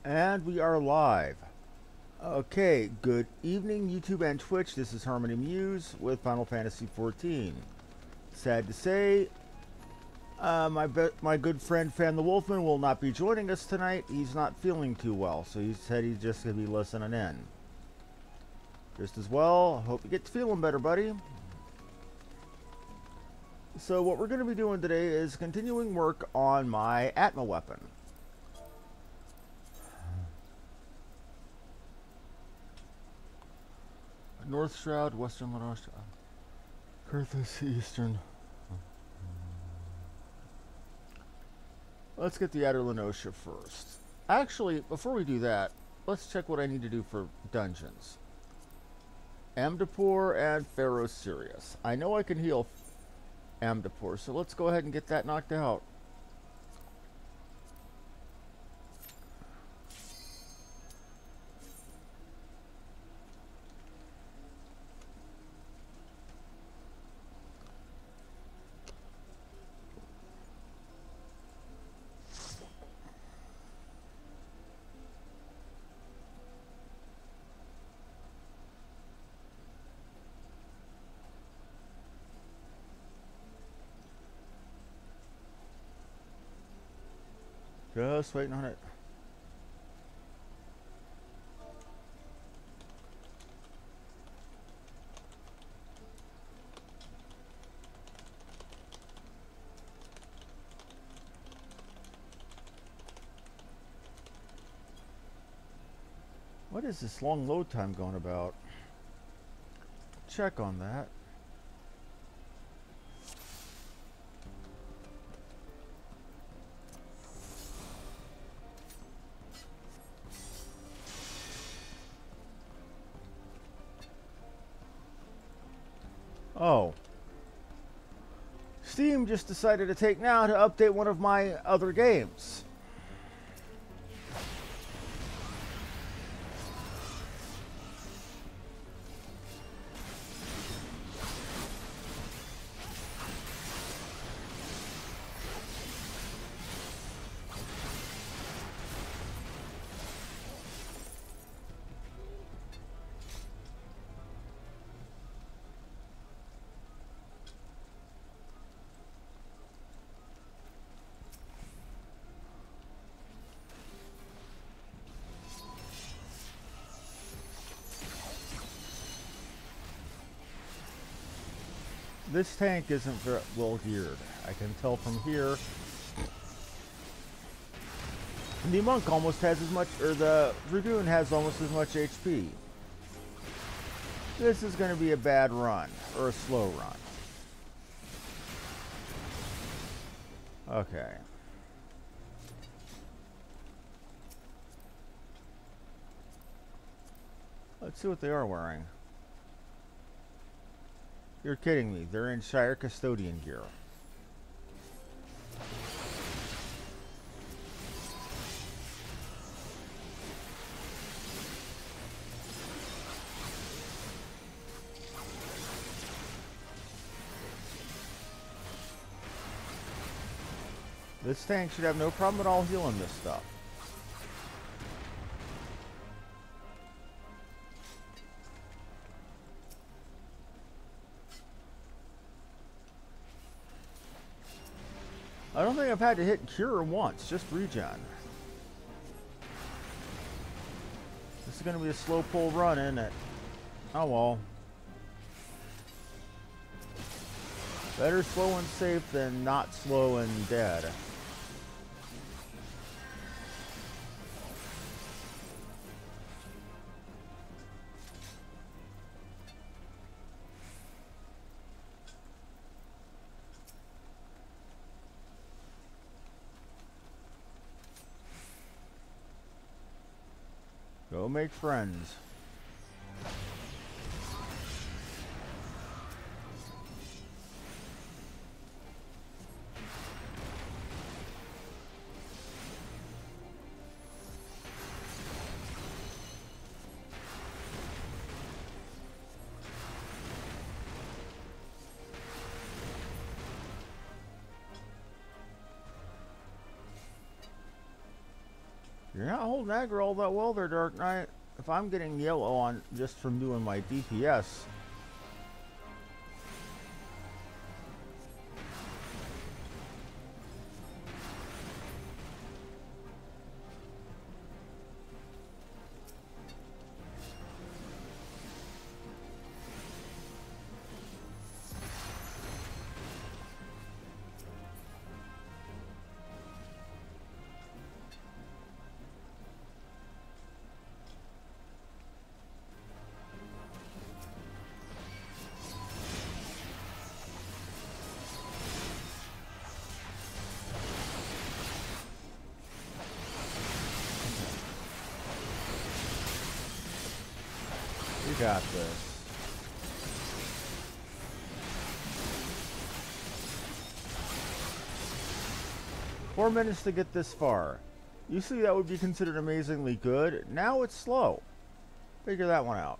And we are live. Okay, good evening, YouTube and Twitch. This is Harmony Muse with Final Fantasy XIV. Sad to say, my good friend Fan the Wolfman will not be joining us tonight. He's not feeling too well, so he said he's just going to be listening in. Just as well, hope you get to feeling better, buddy. So what we're going to be doing today is continuing work on my Atma weapon. North Shroud, Western Laroche, COERTHAS, Eastern. Let's get the Outer Lenosha first. Actually, before we do that, let's check what I need to do for dungeons. Amdapur and Pharaoh Sirius. I know I can heal Amdapur, so let's go ahead and get that knocked out. Just waiting on it. What is this long load time going about? Check on that. Oh. Steam just decided to take now to update one of my other games. This tank isn't very well geared. I can tell from here. And the monk almost has as much, or the Dragoon has almost as much HP. This is going to be a bad run, or a slow run. Okay. Let's see what they are wearing. You're kidding me. They're in Shire Custodian gear. This tank should have no problem at all healing this stuff. I don't think I've had to hit cure once, just regen. This is going to be a slow pull run, isn't it? Oh well. Better slow and safe than not slow and dead. Go make friends. You're not holding aggro all that well there, Dark Knight. If I'm getting yellow on just from doing my DPS. You got this. Four minutes to get this far. Usually that would be considered amazingly good. Now it's slow. Figure that one out.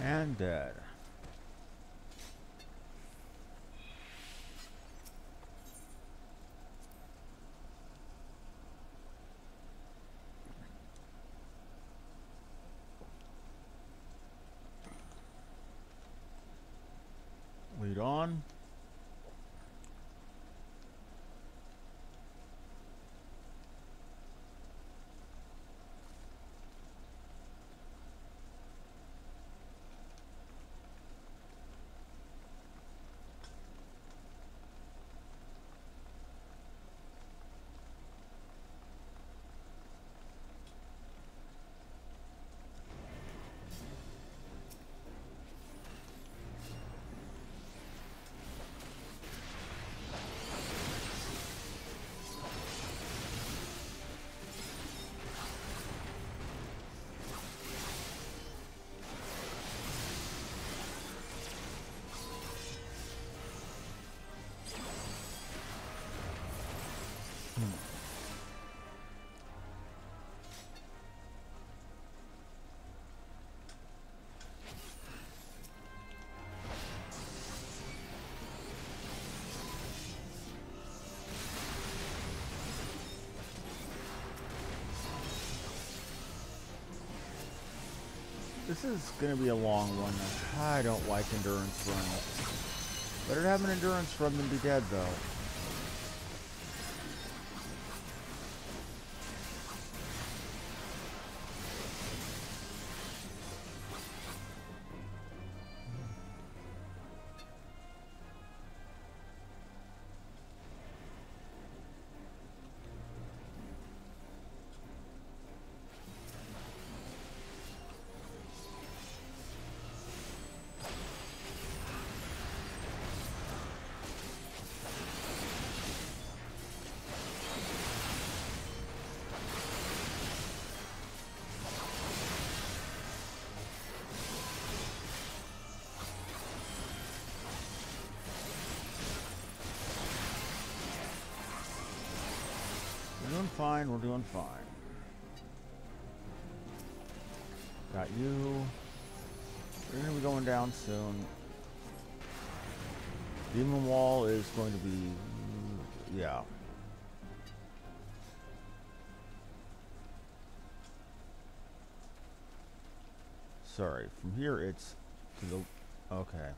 And dead. Lead on. This is going to be a long one. I don't like endurance runs. Better to have an endurance run than be dead, though. We're doing fine, we're doing fine. Got you. We're gonna be going down soon. Demon Wall is going to be, yeah. Sorry, from here it's to the, okay.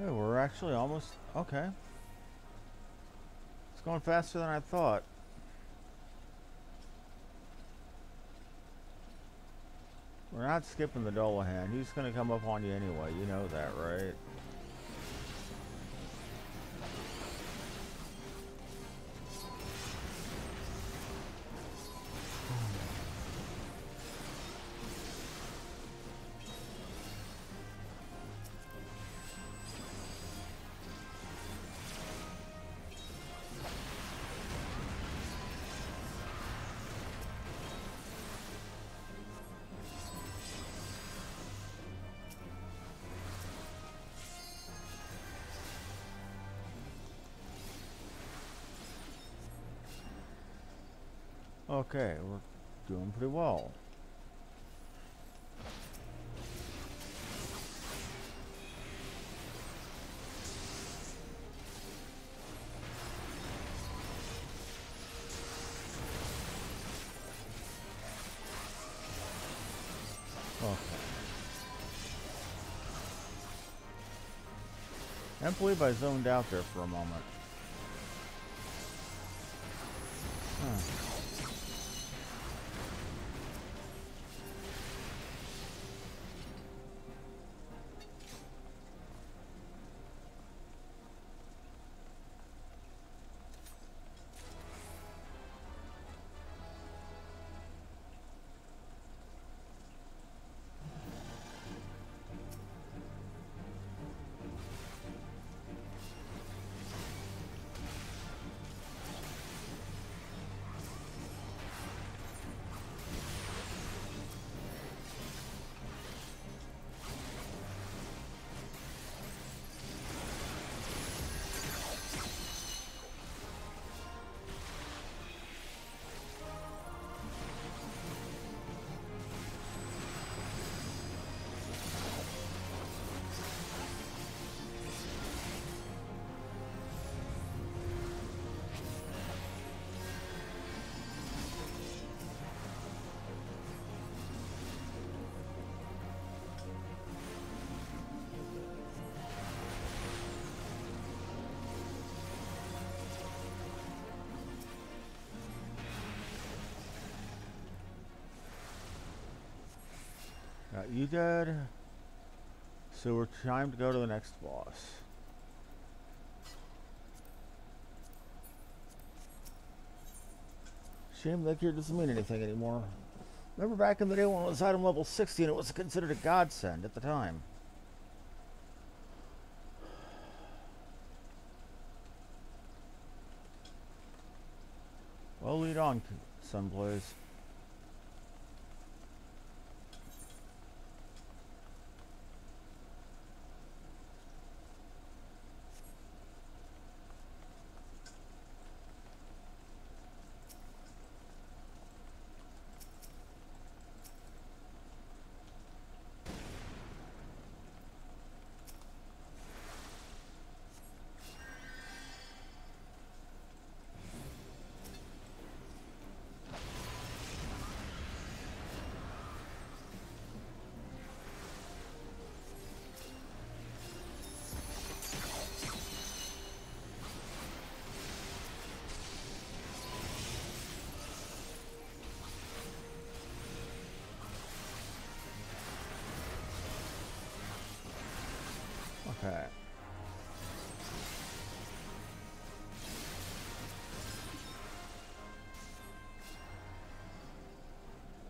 Oh, we're actually almost, okay. It's going faster than I thought. We're not skipping the Dullahan. He's going to come up on you anyway. You know that, right? Okay, we're doing pretty well. Okay. I can't believe I zoned out there for a moment. Huh. Got you dead. So we're time to go to the next boss. Shame that gear doesn't mean anything anymore. Remember back in the day when it was item level 60 and it was considered a godsend at the time. Well, lead on, Sunblaze.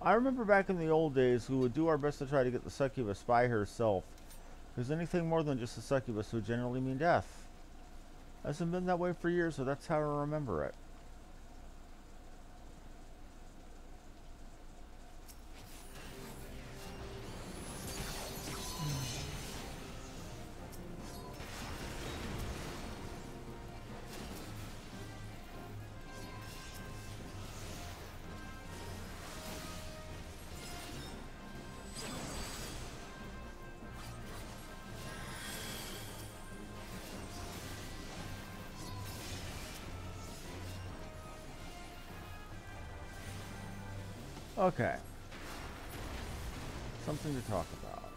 I remember back in the old days, we would do our best to try to get the succubus by herself, because anything more than just a succubus would generally mean death. Hasn't been that way for years, so that's how I remember it. Okay. Something to talk about.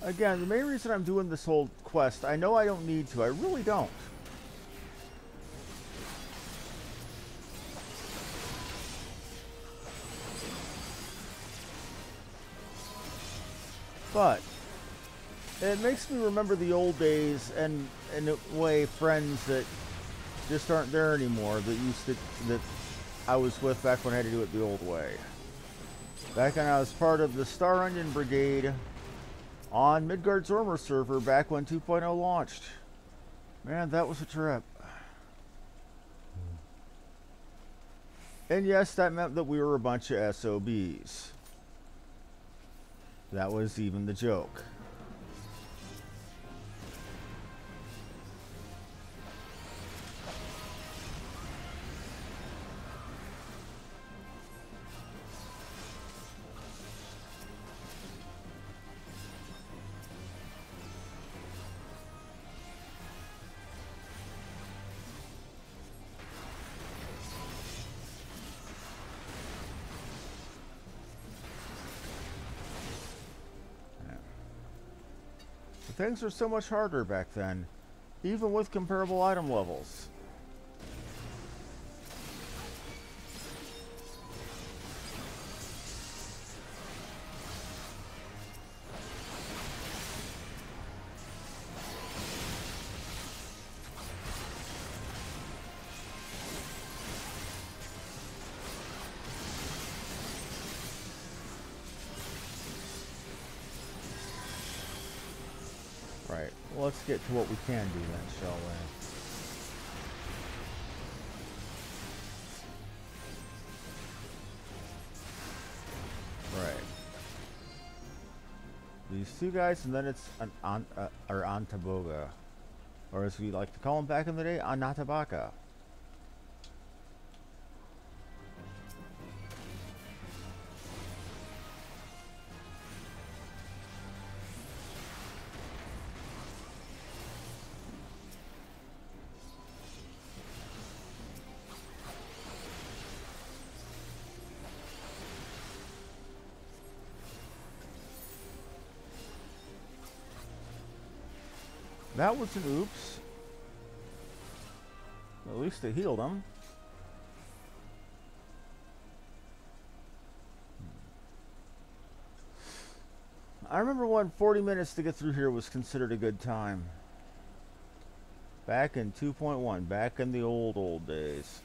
Again, the main reason I'm doing this whole quest, I know I don't need to. I really don't. But it makes me remember the old days and, in a way, friends that just aren't there anymore that I was with back when I had to do it the old way. Back when I was part of the Star Onion Brigade on Midgard's Armor server back when 2.0 launched. Man, that was a trip. And yes, that meant that we were a bunch of SOBs. That was even the joke. Things were so much harder back then, even with comparable item levels. Right, well, let's get to what we can do then, shall we? Right. These two guys, and then it's an Antaboga. Or as we like to call them back in the day, Anatabaka. That was an oops. At least it healed him. I remember when 40 minutes to get through here was considered a good time. Back in 2.1, back in the old days.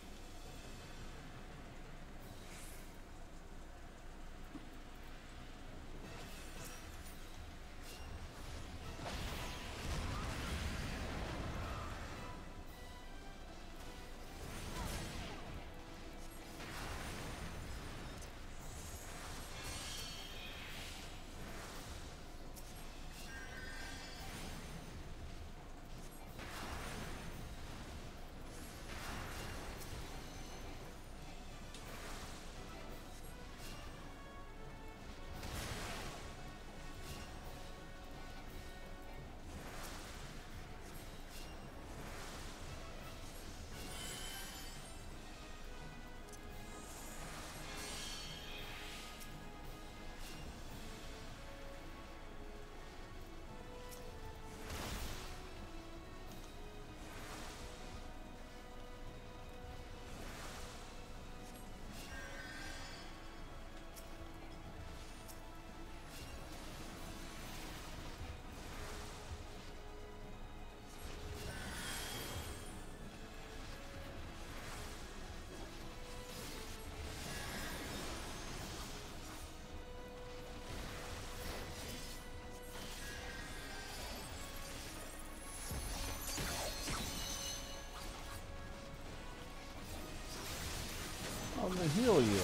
heal you.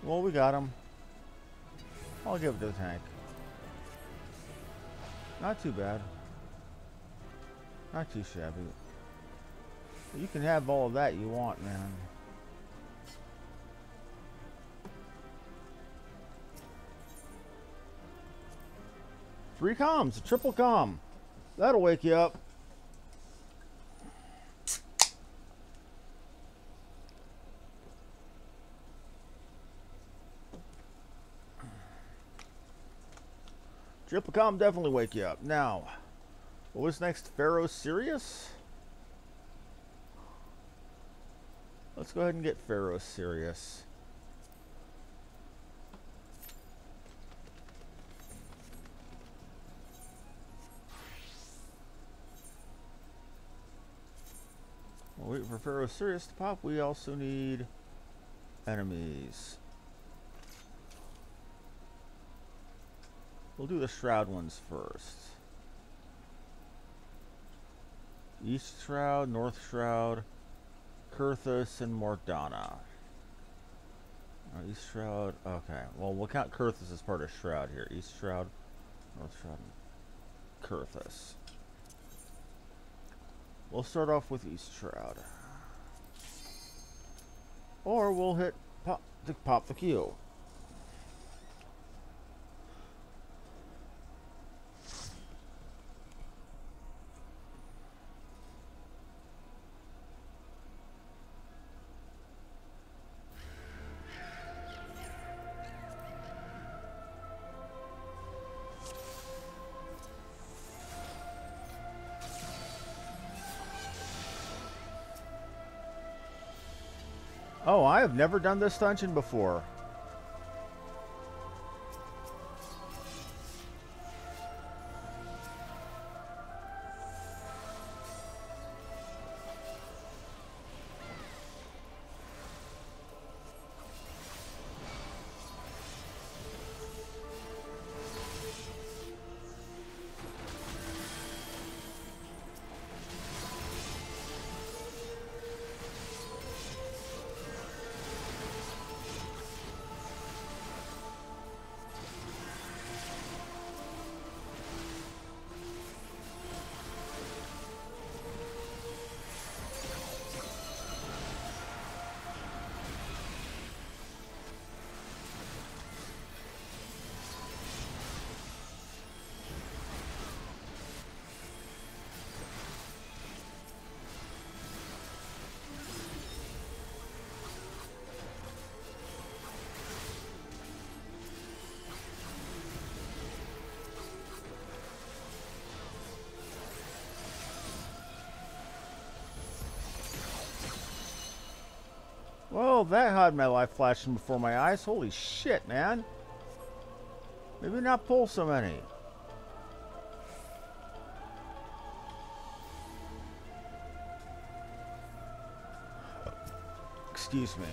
Well, we got him. I'll give it to the tank. Not too bad. Not too shabby. You can have all of that you want, man. Three comms, a triple comm. That'll wake you up. Triple comm definitely wake you up. Now, what was next? Pharaoh Sirius? Let's go ahead and get Pharaoh Sirius. We'll wait for Pharaoh Sirius to pop. We also need enemies. We'll do the Shroud ones first. East Shroud, North Shroud, COERTHAS, and Mordana. East Shroud, okay. Well, we'll count COERTHAS as part of Shroud here. East Shroud, North Shroud, and COERTHAS. We'll start off with East Shroud. Or we'll hit pop the Q. Oh, I have never done this dungeon before. Well, that had my life flashing before my eyes. Holy shit, man. Maybe not pull so many. Excuse me.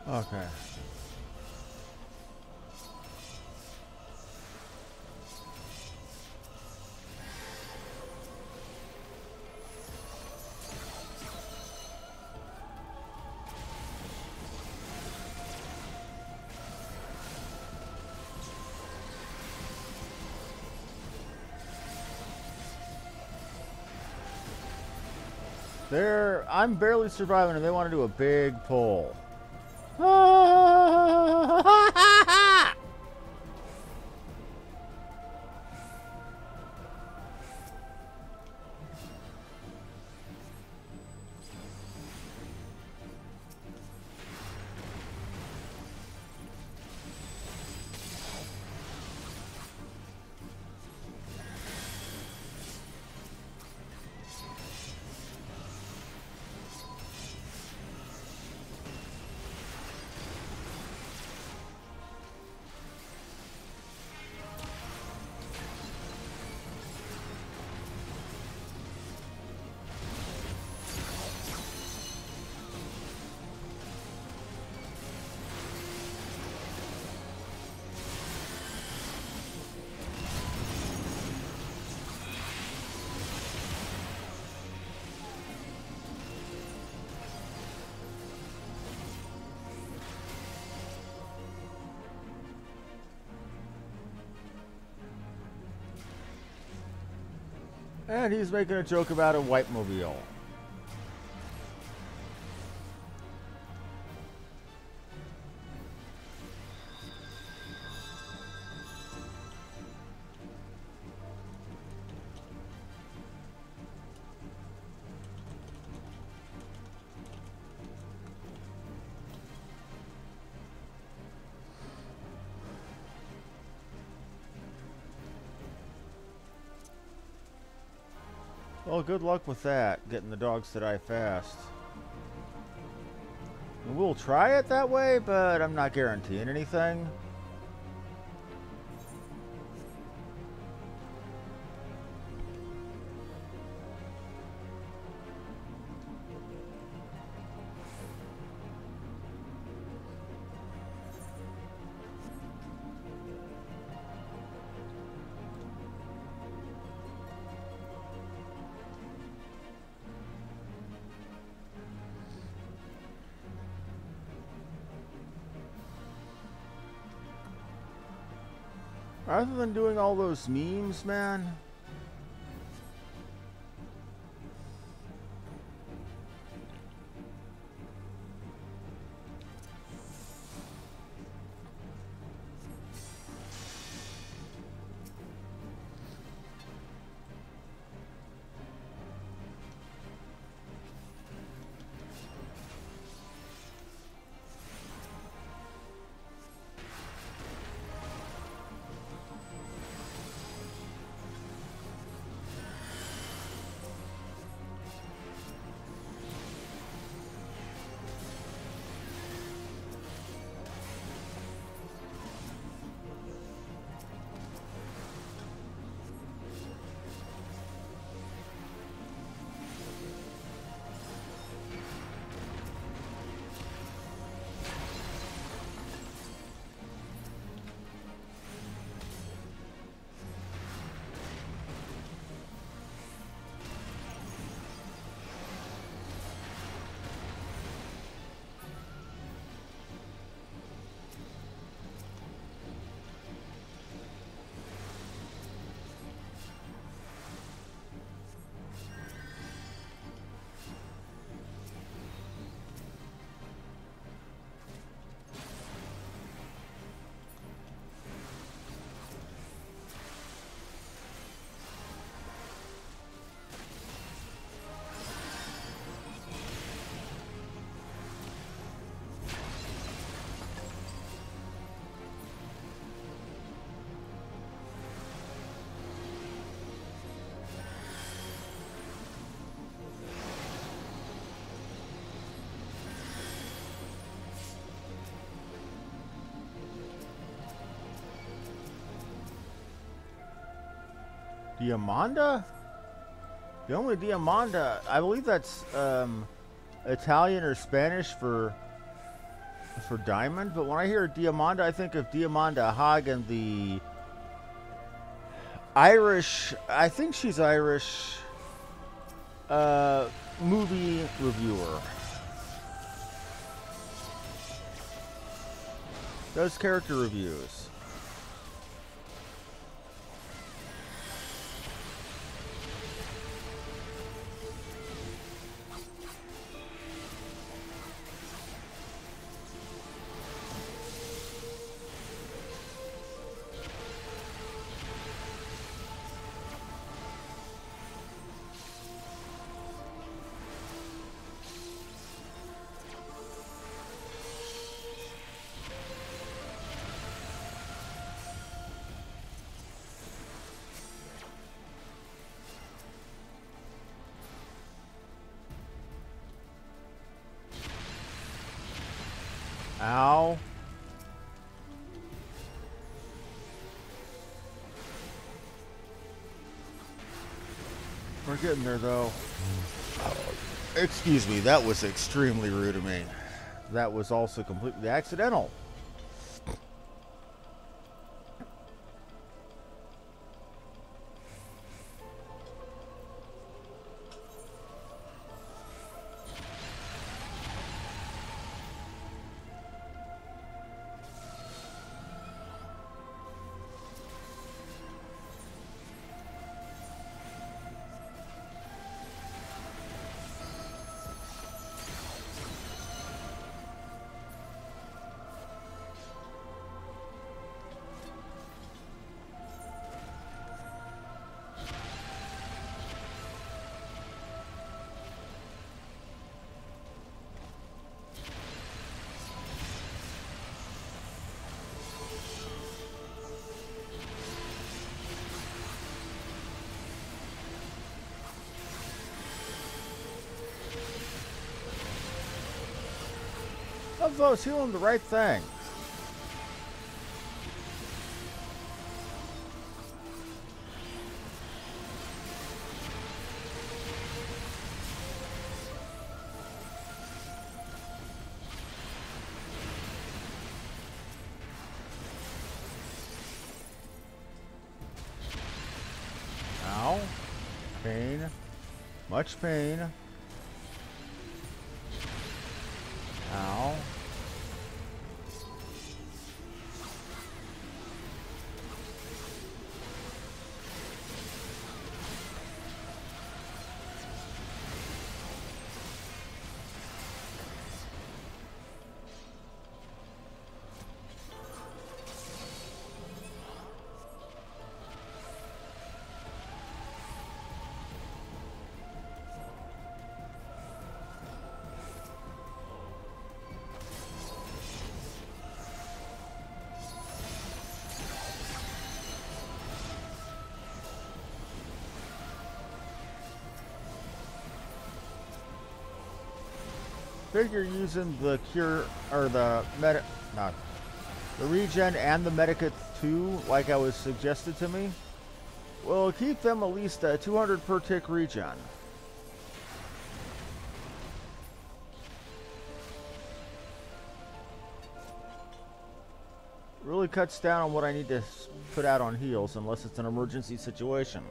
Okay. I'm barely surviving, and they want to do a big pull. And he's making a joke about a white mobile. Well, good luck with that, getting the dogs to die fast. We'll try it that way, but I'm not guaranteeing anything. Rather than doing all those memes, man. Diamanda? The only Diamanda, I believe that's Italian or Spanish for diamond, but when I hear Diamanda, I think of Diamanda Hagen, the Irish, I think she's Irish, movie reviewer. Does character reviews. Ow. We're getting there, though. Excuse me, that was extremely rude of me. That was also completely accidental. I was healing the right thing. Ow. Pain. Much pain. Ow. Figure using the cure or the the regen and the medica too, like I was suggested to me, will keep them at least 200 per tick regen. Really cuts down on what I need to put out on heals unless it's an emergency situation.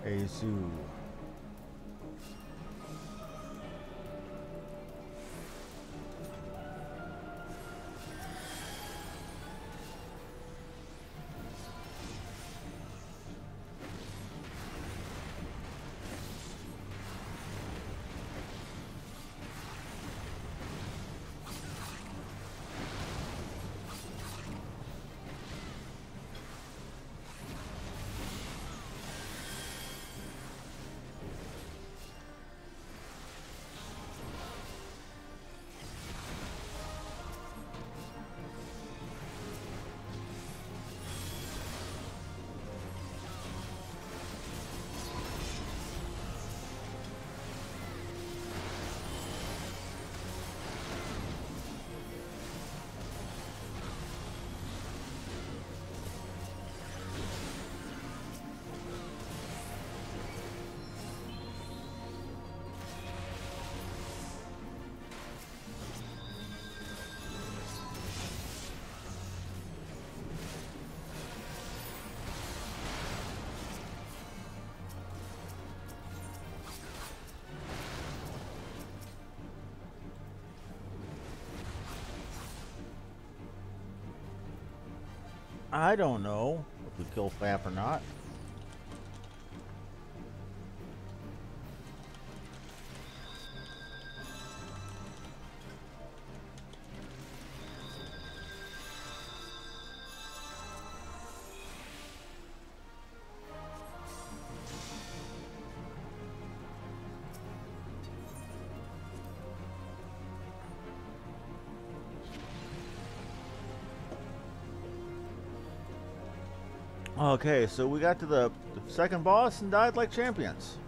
A zoo. I don't know if we kill Fap or not. Okay, so we got to the second boss and died like champions.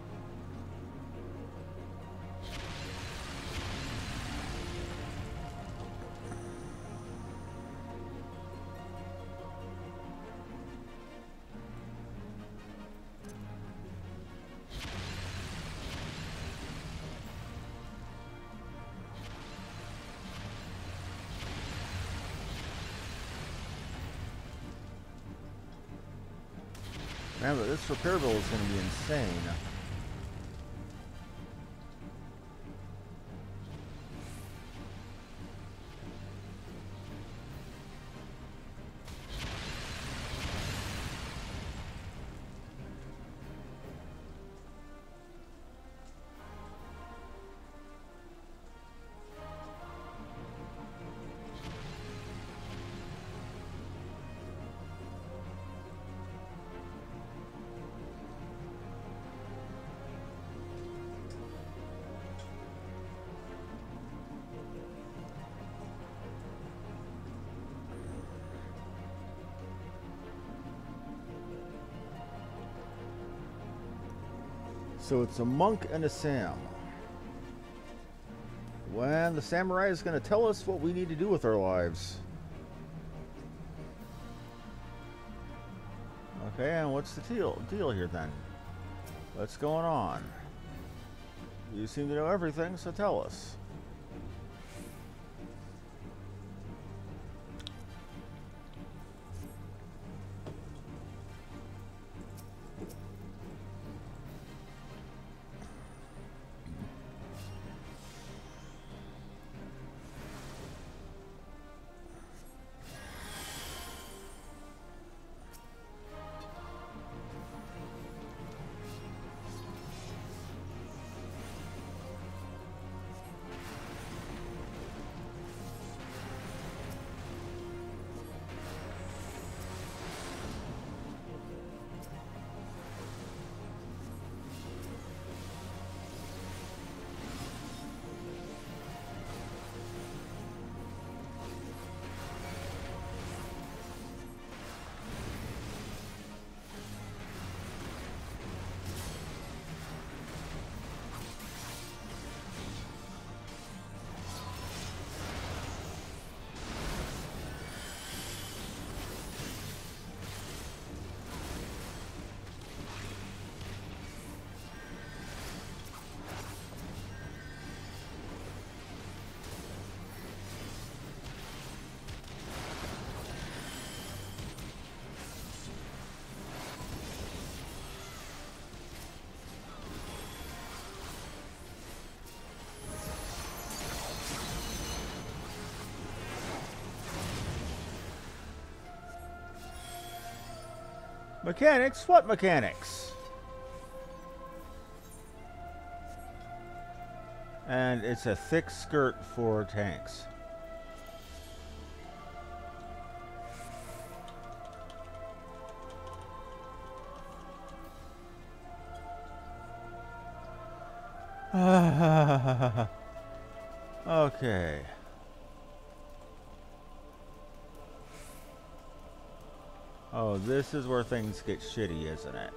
Man, but this repair bill is going to be insane. So it's a monk and a Sam. When the samurai is going to tell us what we need to do with our lives. Okay, and what's the deal here then? What's going on? You seem to know everything, so tell us. Mechanics? What mechanics? And it's a thick skirt for tanks. Okay. Oh, this is where things get shitty, isn't it?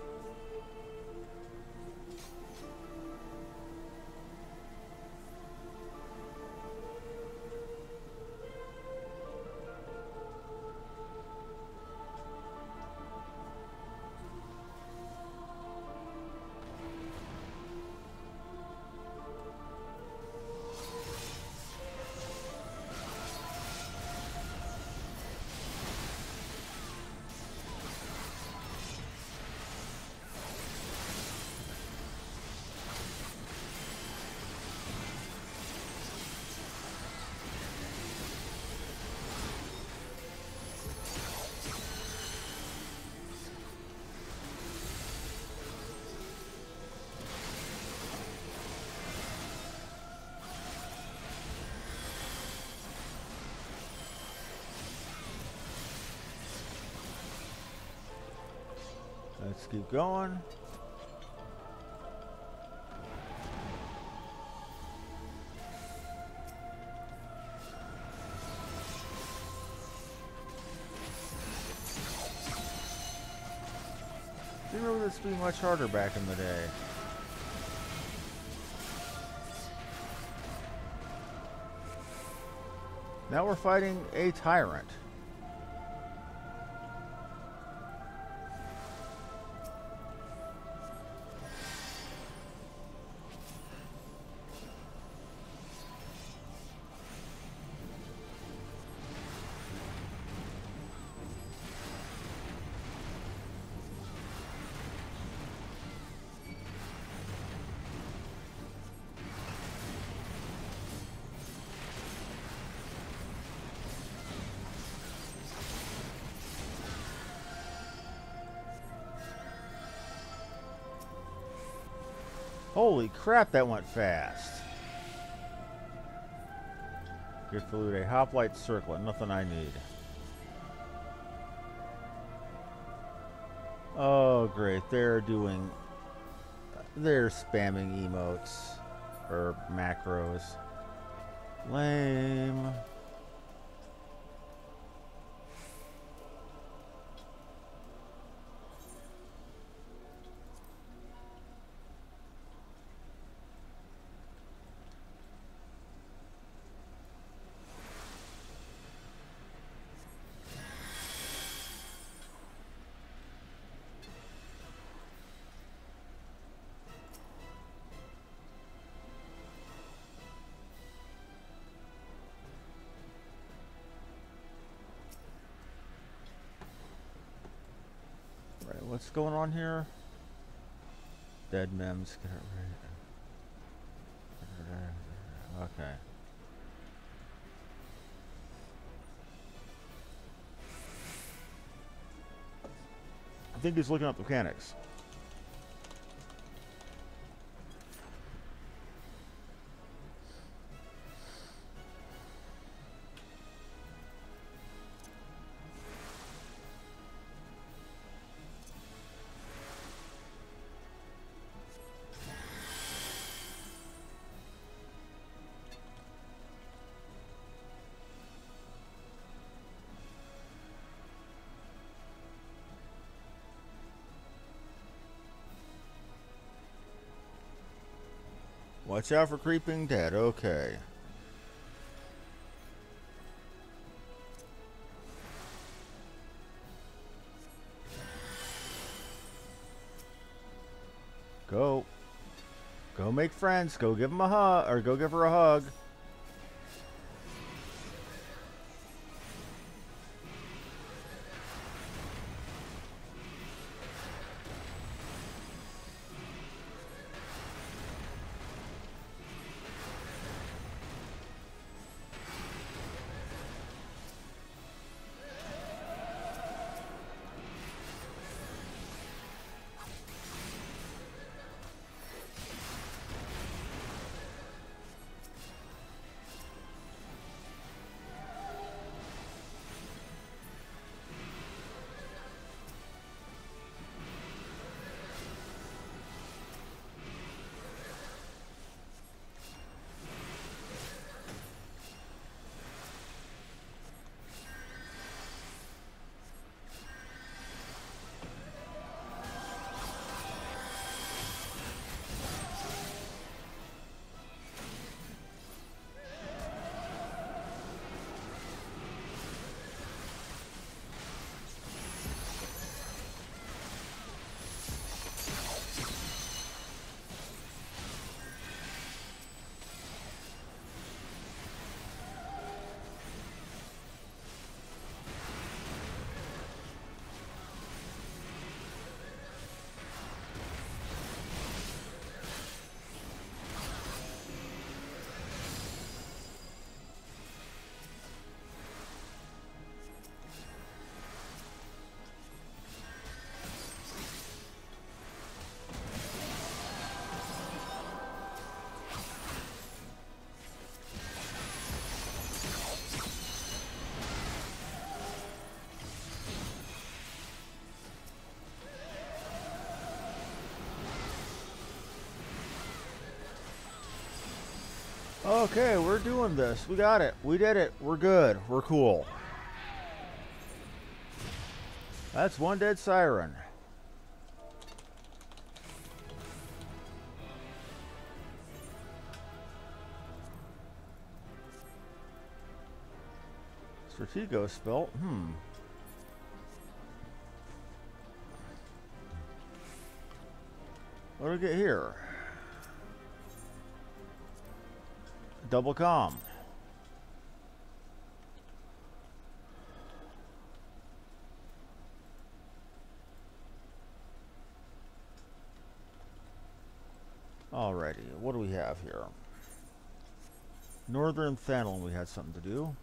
Let's keep going. remember this being much harder back in the day. Now we're fighting a tyrant. Holy crap, that went fast. Good for loot, a hoplite circlet, nothing I need. Oh great, they're spamming emotes or macros. Lame. What's going on here? Dead mems. Okay. I think he's looking up mechanics. Watch out for creeping dead. Okay. Go. Go make friends. Go give them a hug. Or go give her a hug. Okay, we're doing this. We got it. We did it. We're good. We're cool. That's one dead siren. Stratego spell. What do we get here? Double calm. Alrighty, what do we have here? Northern Thanlin, we had something to do.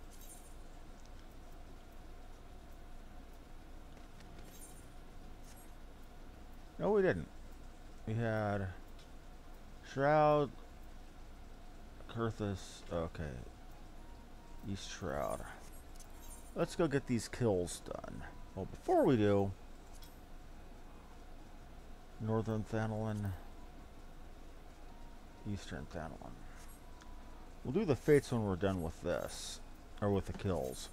No, we didn't. We had Shroud, COERTHAS, okay. East Shroud. Let's go get these kills done. Well, before we do, Northern Thanlin, Eastern Thanlin. We'll do the fates when we're done with this, or with the kills.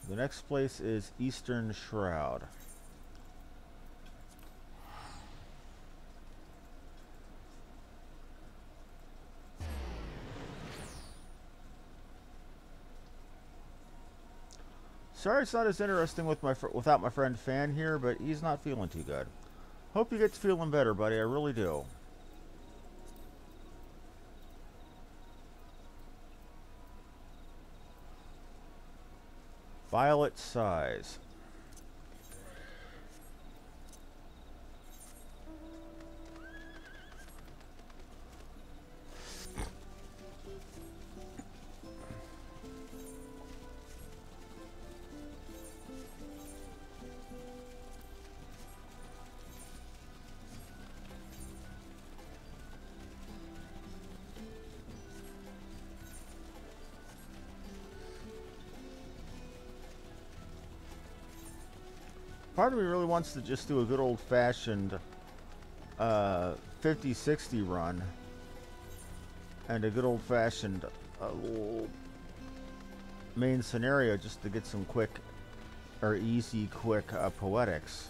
The next place is Eastern Shroud. Sorry it's not as interesting with without my friend Fan here, but he's not feeling too good. Hope he gets feeling better, buddy. I really do. Violet size. Part of me really wants to just do a good old-fashioned 50-60 run and a good old-fashioned main scenario just to get some quick or easy quick poetics.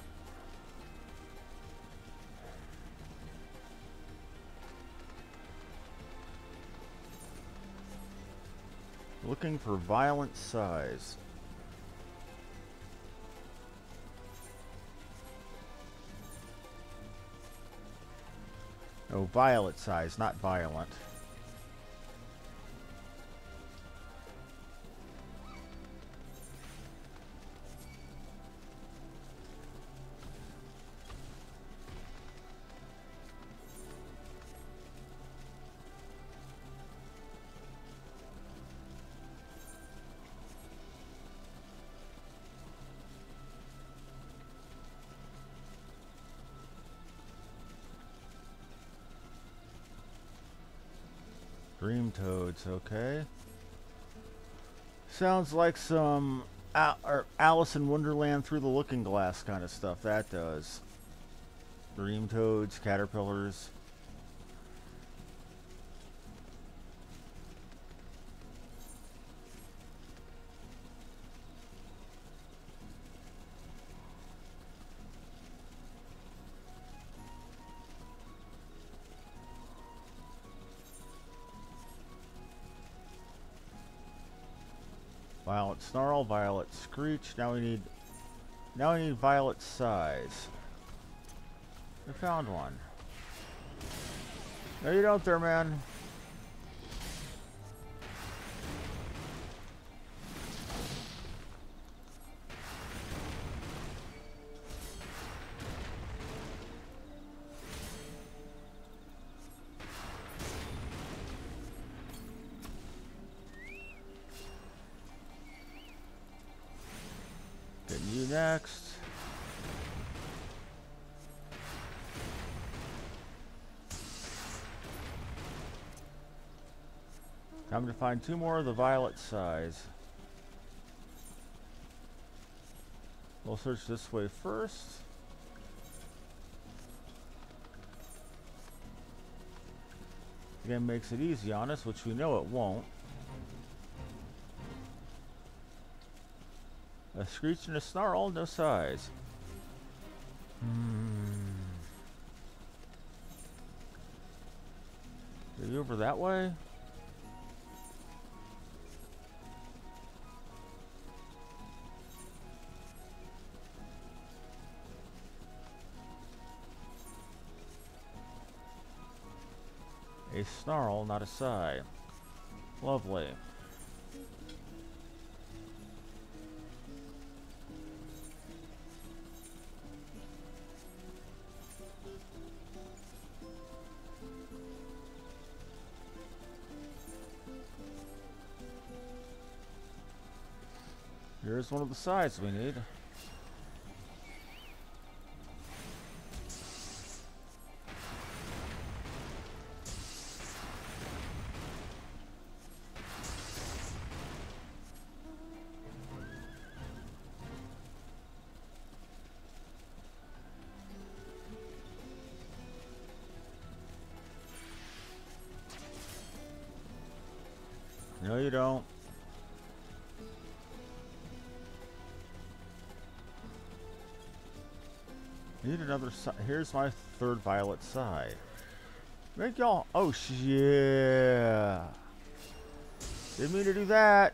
Looking for violent size. Oh, violet size, not violent. Dream toads, okay. Sounds like some Alice in Wonderland through the looking glass kind of stuff, that does. Dream toads, caterpillars. Violet snarl, violet screech. Now we need violet size. We found one. No, you don't there, man. Getting you next. Time to find two more of the violet size. We'll search this way first. Again, makes it easy on us, which we know it won't. A screech and a snarl, no size. Are you over that way? A snarl, not a sigh. Lovely. Here's one of the sides we need. No, you don't. Need another side. Here's my third violet side. Make y'all. Oh, yeah. Didn't mean to do that.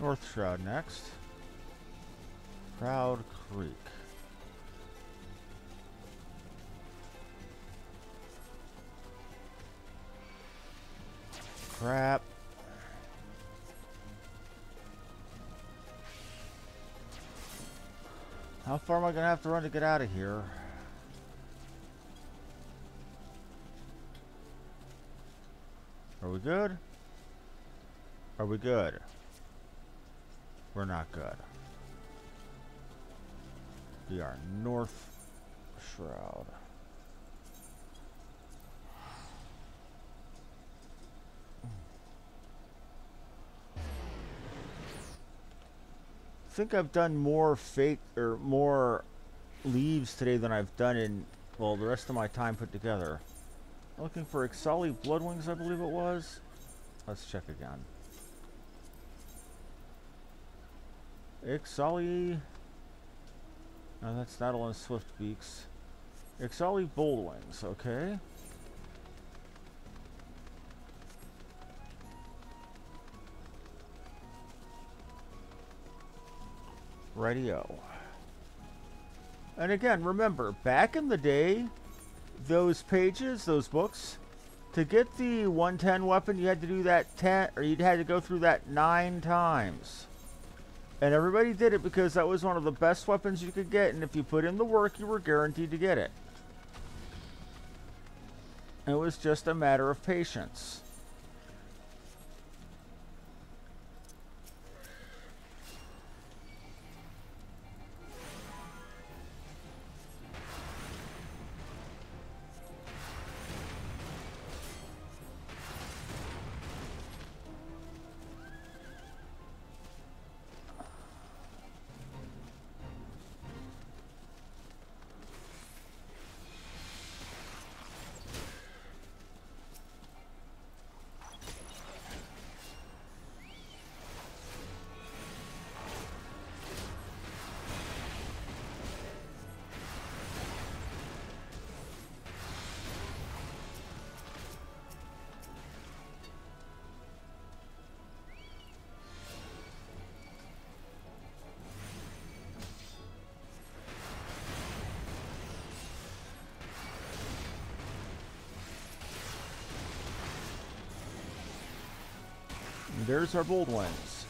North Shroud next. Proud Creek. Crap. How far am I gonna have to run to get out of here? Are we good? Are we good? We're not good. We are North Shroud. I think I've done more fake or more leaves today than I've done in, well, the rest of my time put together. Looking for Ixali Bloodwings, I believe it was. Let's check again. Ixali. No, that's Nattle and Swiftbeaks. Ixali Boldwings, okay. Radio. And again, remember, back in the day, those pages, those books, to get the 110 weapon, you had to do that 10, or you'd had to go through that 9 times. And everybody did it because that was one of the best weapons you could get, and if you put in the work, you were guaranteed to get it. It was just a matter of patience. And there's our bold ones.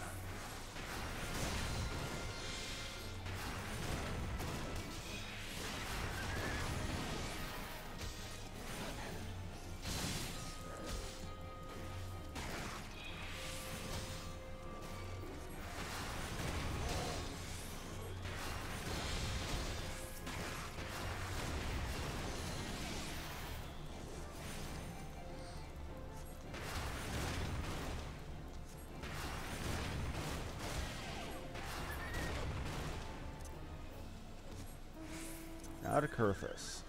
Now to COERTHAS.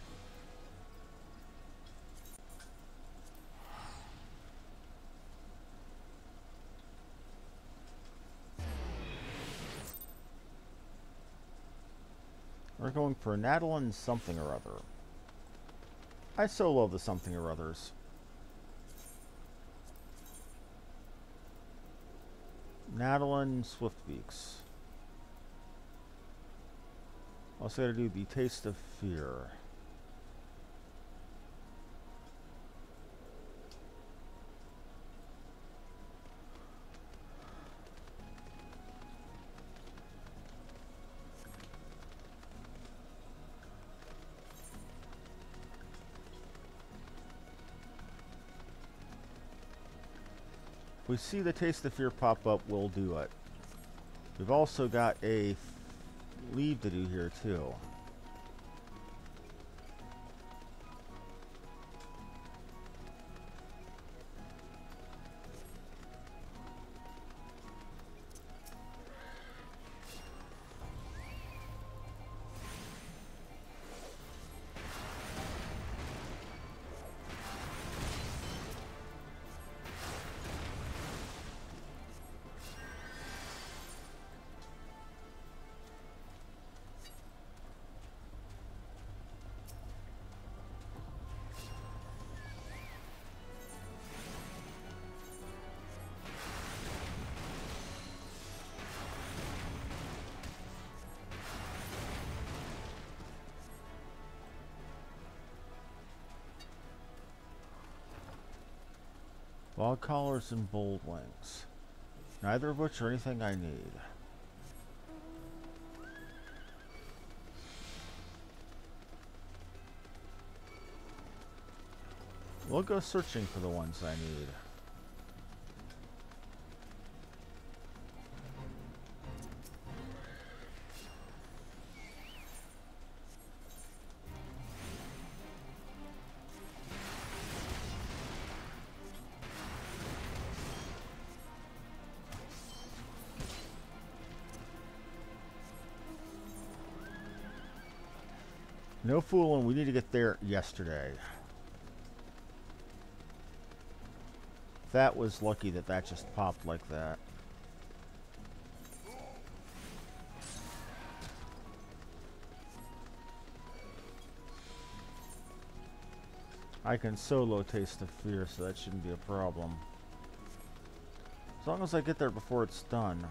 We're going for Nadalin something or other. I so love the something or others. Nadalin Swiftbeaks. Also gotta do the Taste of Fear. If we see the Taste of Fear pop up, we'll do it. We've also got a leave to do here too. Bog collars and bold wings. Neither of which are anything I need. We'll go searching for the ones I need. No fooling, we need to get there yesterday. That was lucky that that just popped like that. I can solo Taste of Fear, so that shouldn't be a problem. As long as I get there before it's done.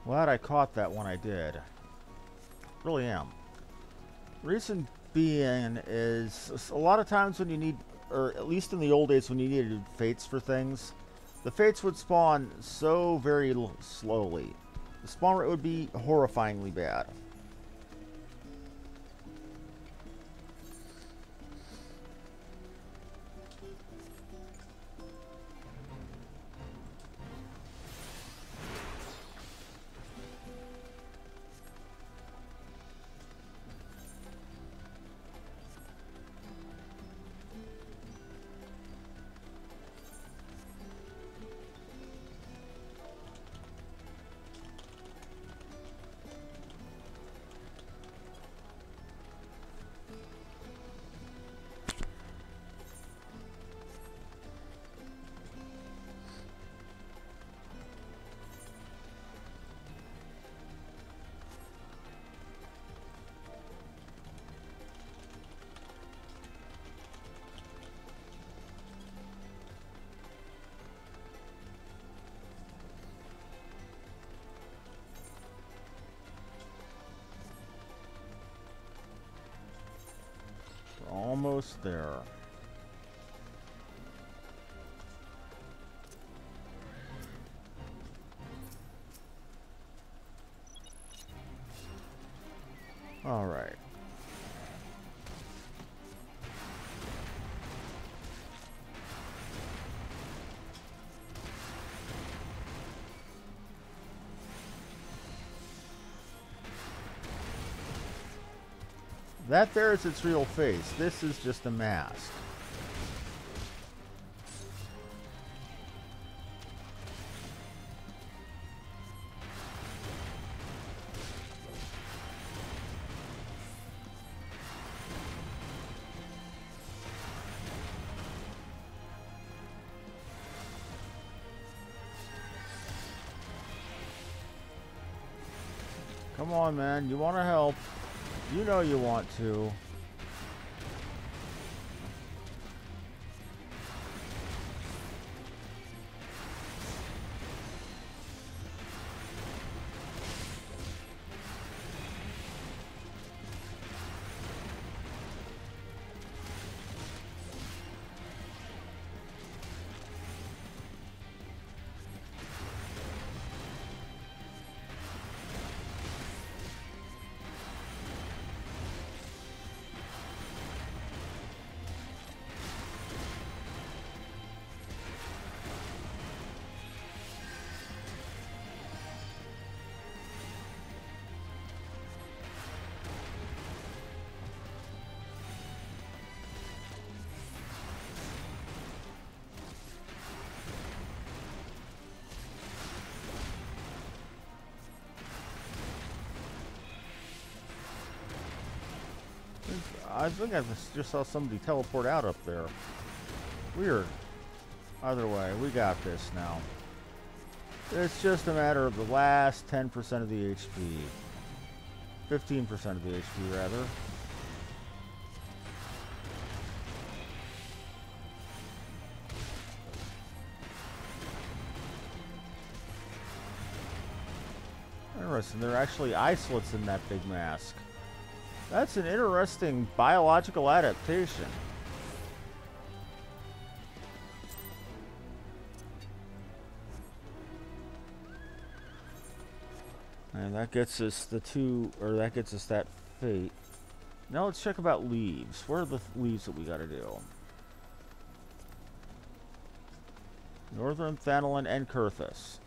Glad I caught that when I did. Really am. Reason being is a lot of times when you need, or at least in the old days when you needed fates for things, the fates would spawn so very slowly. The spawn rate would be horrifyingly bad. Almost there. All right. That there is its real face. This is just a mask. Come on, man. You want to help. You know you want to. I think I just saw somebody teleport out up there. Weird. Either way, we got this now. It's just a matter of the last 10% of the HP. 15% of the HP, rather. Interesting. There are actually isolates in that big mask. That's an interesting biological adaptation. And that gets us that gets us that fate. Now let's check about leaves. Where are the leaves that we gotta do? Northern Thanalan and COERTHAS.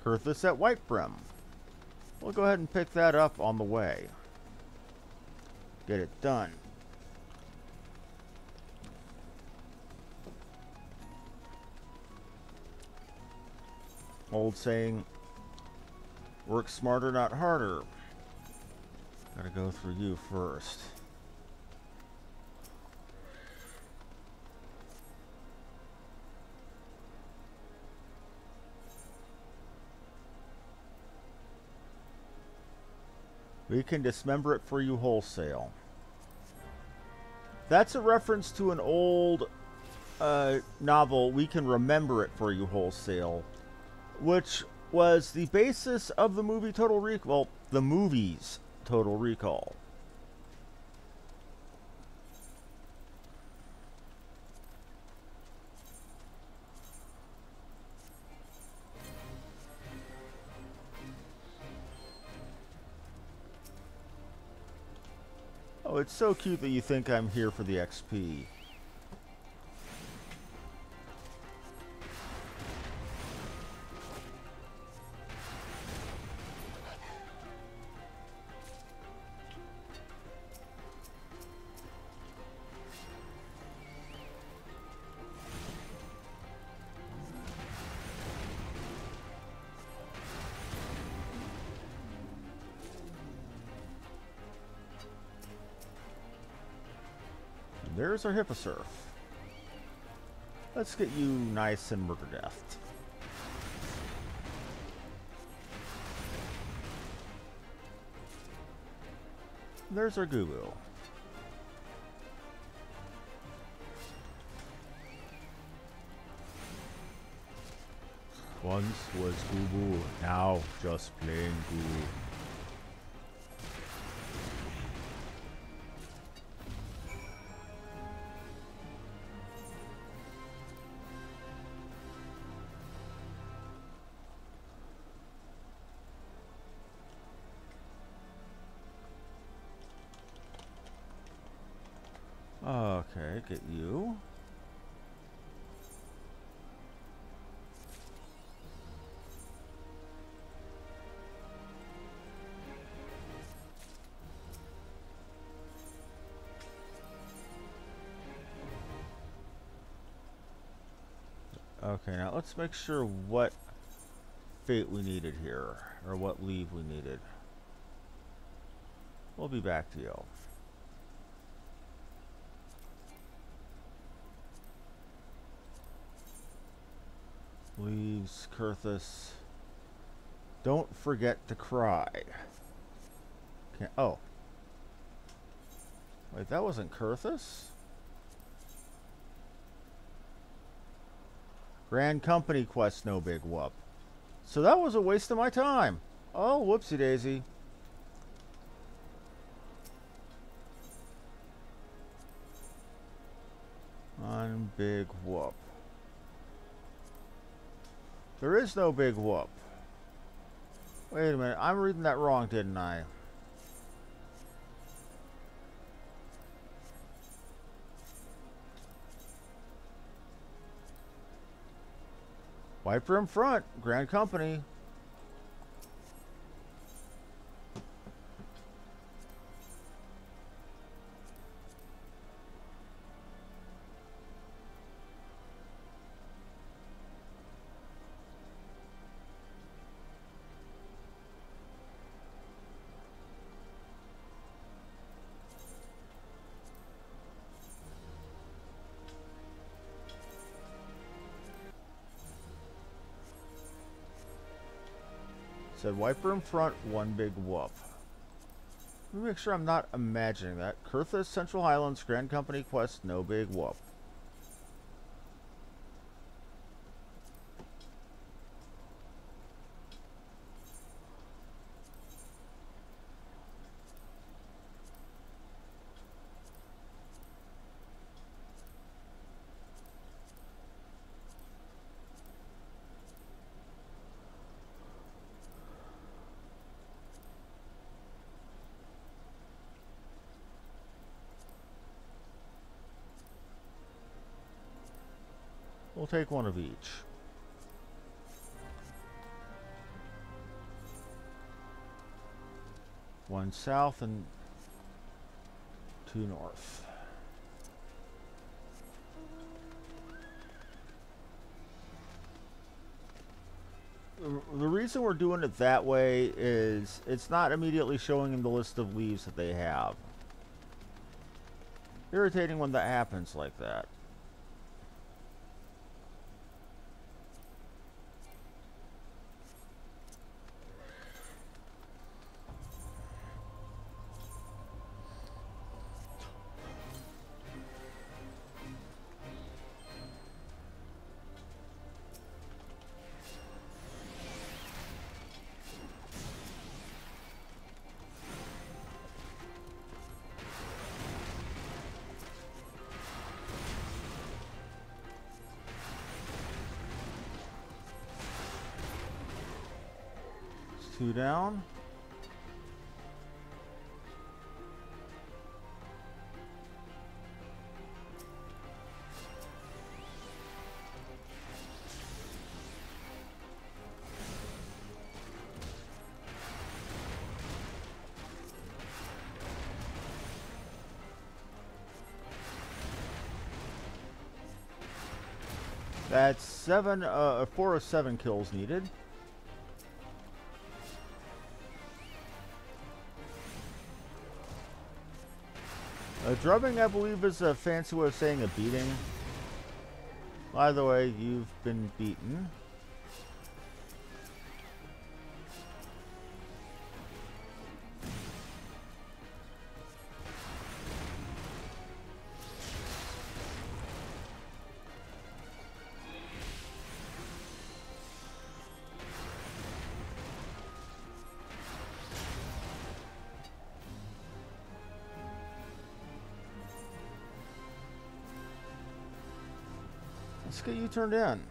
COERTHAS at Whitebrim. We'll go ahead and pick that up on the way. Get it done. Old saying, work smarter, not harder. Gotta go through you first. We can dismember it for you wholesale. That's a reference to an old novel, We Can Remember It For You Wholesale, which was the basis of the movie Total Recall. Well, the movies Total Recall. Oh, it's so cute that you think I'm here for the XP. There's our Hipposurf. Let's get you nice and murder death. There's our Gubu. Once was Gubu, now just plain Gubu. Okay, get you. Okay, now let's make sure what fate we needed here, or what leave we needed. We'll be back to you. Leaves, COERTHAS. Don't forget to cry. Oh. Wait, that wasn't COERTHAS? Grand Company quest, no big whoop. So that was a waste of my time. Oh, whoopsie daisy. On big whoop. There is no big whoop. Wait a minute, I'm reading that wrong, didn't I? Wiper in front, Grand Company. Said wiper in front, one big whoop. Let me make sure I'm not imagining that. COERTHAS, Central Highlands, Grand Company quest, no big whoop. We'll take one of each. One south and two north. The reason we're doing it that way is it's not immediately showing them the list of leaves that they have. Irritating when that happens like that. Two down. That's 4 of 7 kills needed. Drubbing, I believe, is a fancy way of saying a beating. By the way, you've been beaten. Let's get you turned in.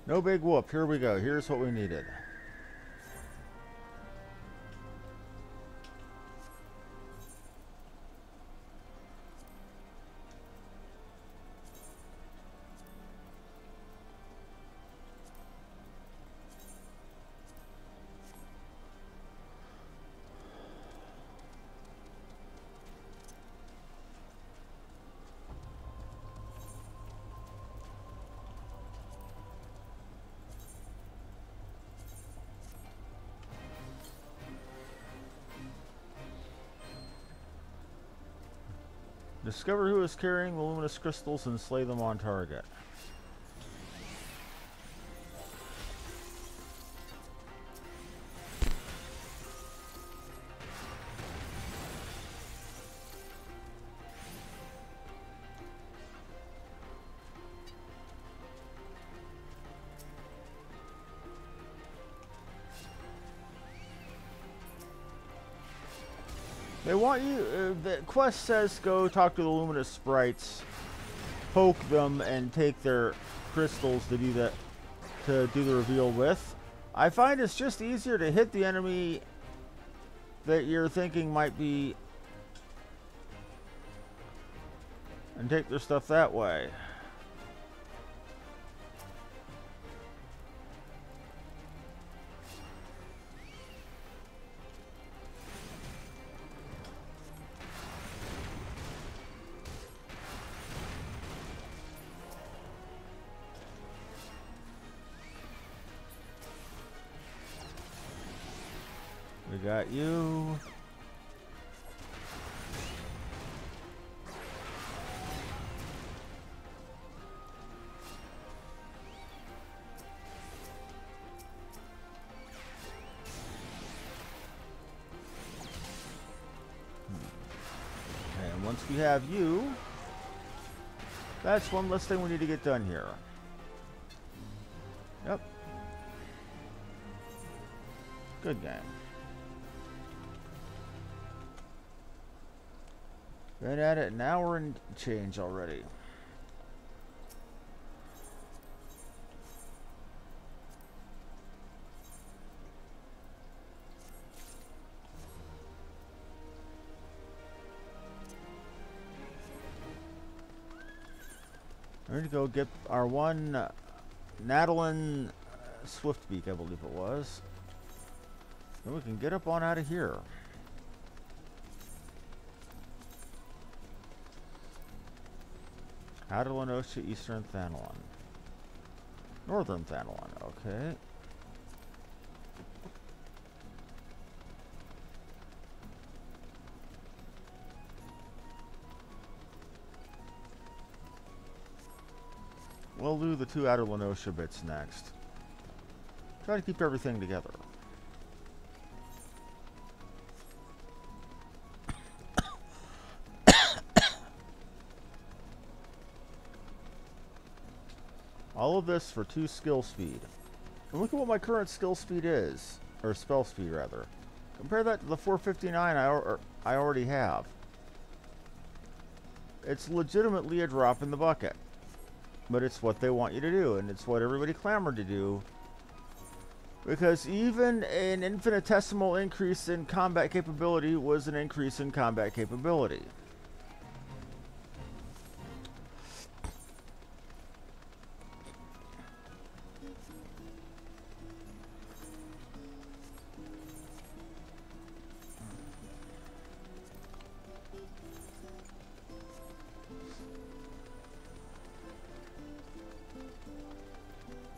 No big whoop. Here we go. Here's what we needed. Discover who is carrying the luminous crystals and slay them on target. They want you, the quest says go talk to the luminous sprites, poke them, and take their crystals to do that, to do the reveal with. I find it's just easier to hit the enemy that you're thinking might be, and take their stuff that way. We got you. And once we have you, that's one less thing we need to get done here. Yep. Good game. Been at it an hour and change already. We're going to go get our one Nadalin Swiftbeak, I believe it was. Then we can get up on out of here. Adelanosha, Eastern Thanalon. Northern Thanalon, okay. We'll do the 2 Adelanosha bits next. Try to keep everything together. All of this for 2 skill speed. And look at what my current skill speed is. Or spell speed, rather. Compare that to the 459 I already have. It's legitimately a drop in the bucket. But it's what they want you to do, and it's what everybody clamored to do. Because even an infinitesimal increase in combat capability was an increase in combat capability.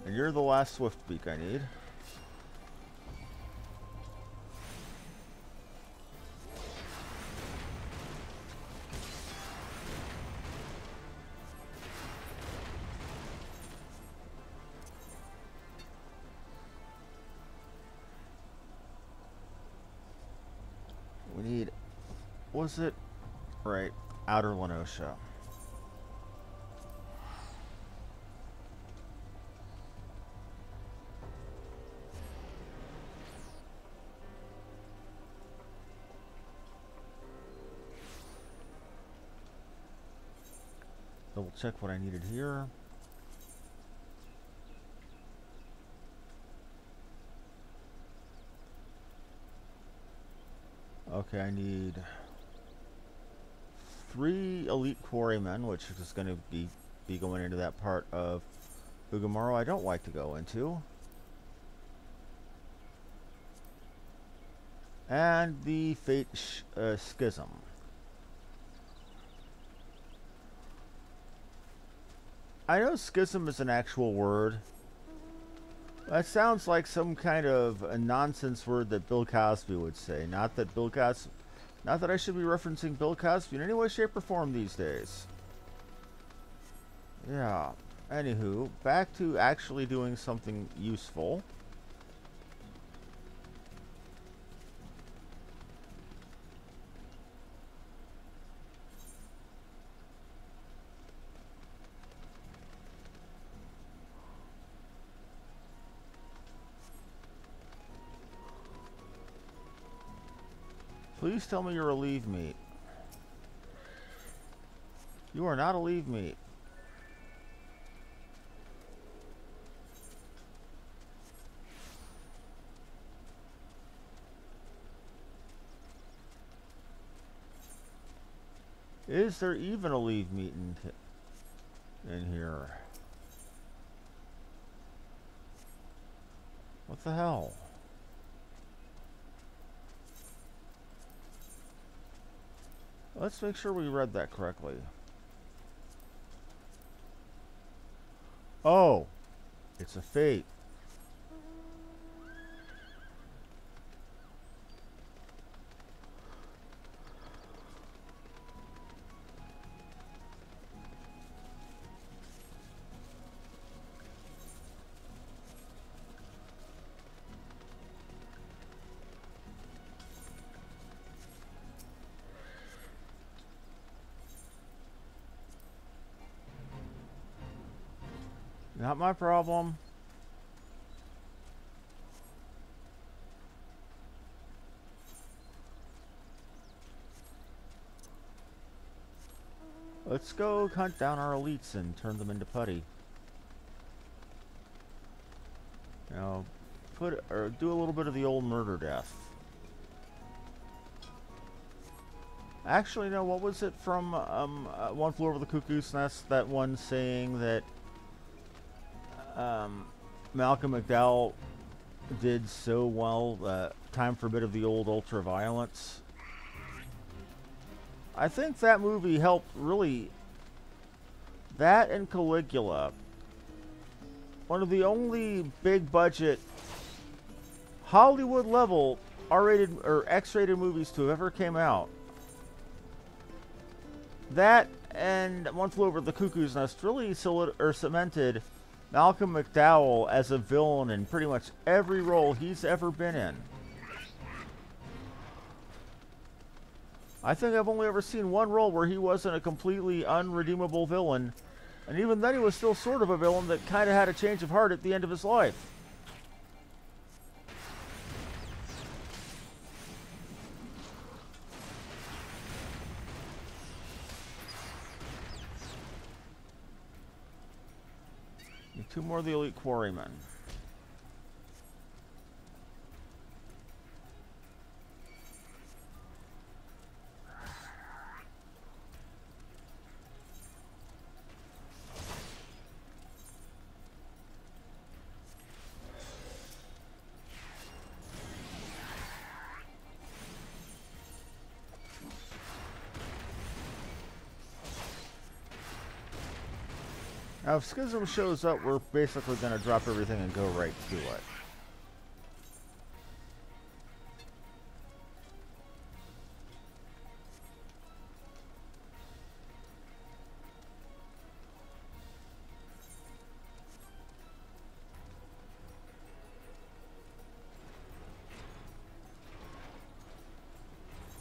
And you're the last Swiftbeak I need. We need, was it? Right, Outer Lenosha. Double check what I needed here. Okay, I need 3 elite quarrymen, which is going to be going into that part of Ugamaru I don't like to go into. And the Fate Schism. I know schism is an actual word. That sounds like some kind of a nonsense word that Bill Cosby would say. Not that Bill Not that I should be referencing Bill Cosby in any way, shape, or form these days. Yeah. Anywho, back to actually doing something useful. Please tell me you're a leave meat. You are not a leave meat. Is there even a leave meat in here? What the hell? Let's make sure we read that correctly. Oh, it's a fate. Not my problem. Let's go hunt down our elites and turn them into putty. Now, do a little bit of the old murder death. Actually, no. What was it from One Flew Over the Cuckoo's Nest? That one saying that Malcolm McDowell did so well. Time for a bit of the old ultra violence. I think that movie helped really. That and Caligula. One of the only big budget Hollywood level R-rated or X-rated movies to have ever came out. That and One Flew Over the Cuckoo's Nest really cemented Malcolm McDowell as a villain in pretty much every role he's ever been in. I think I've only ever seen one role where he wasn't a completely unredeemable villain, and even then he was still sort of a villain that kind of had a change of heart at the end of his life. Two more of the elite quarrymen. Now, if Schism shows up, we're basically going to drop everything and go right to it.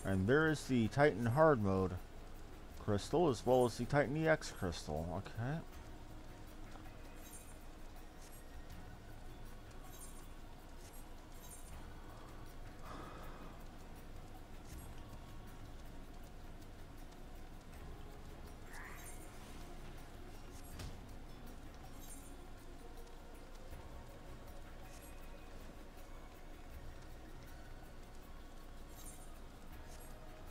And there is the Titan Hard Mode crystal, as well as the Titan EX crystal. Okay.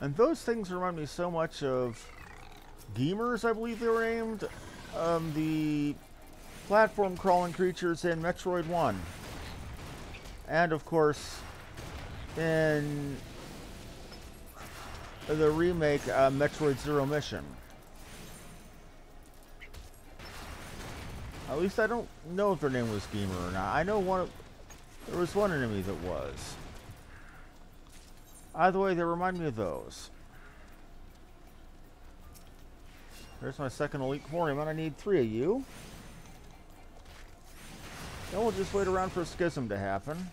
And those things remind me so much of Gamers, I believe they were named. The platform crawling creatures in Metroid 1. And of course, in the remake Metroid Zero Mission. At least I don't know if their name was Gamer or not. I know there was one enemy that was. Either way, they remind me of those. There's my second elite quorum, and I need 3 of you. Then we'll just wait around for a schism to happen.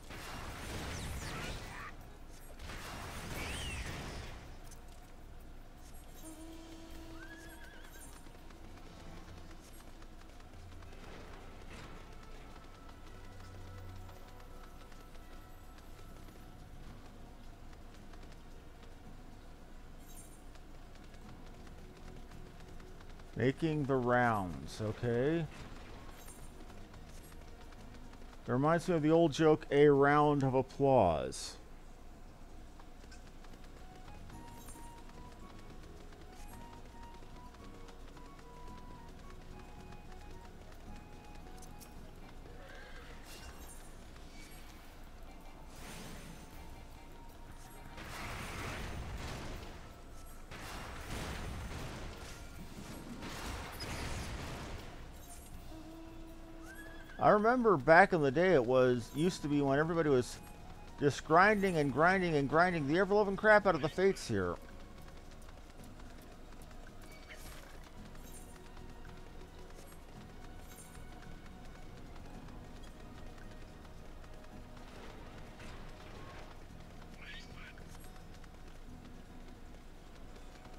Making the rounds, okay. It reminds me of the old joke, a round of applause. I remember back in the day, used to be when everybody was just grinding and grinding and grinding the ever-loving crap out of the fates here.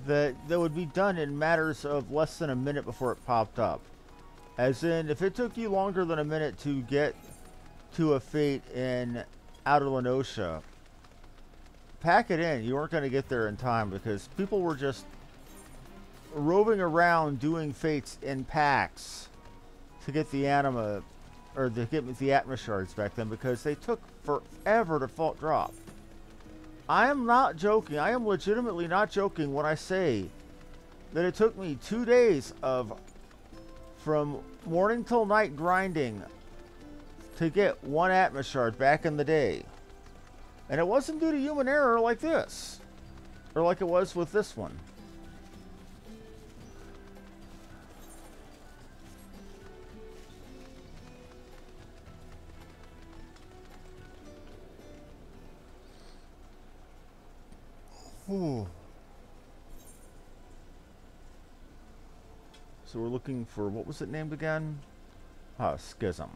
That would be done in matters of less than a minute before it popped up. As in, if it took you longer than a minute to get to a fate in Outer Lenosha, pack it in. You weren't going to get there in time because people were just roving around doing fates in packs to get the anima, or to get the Atma shards back then, because they took forever to fault drop. I am not joking. I am legitimately not joking when I say that it took me 2 days of from morning till night grinding to get 1 Atma shard back in the day. And it wasn't due to human error like this. Or like it was with this one. Whew. So we're looking for, what was it named again? Schism.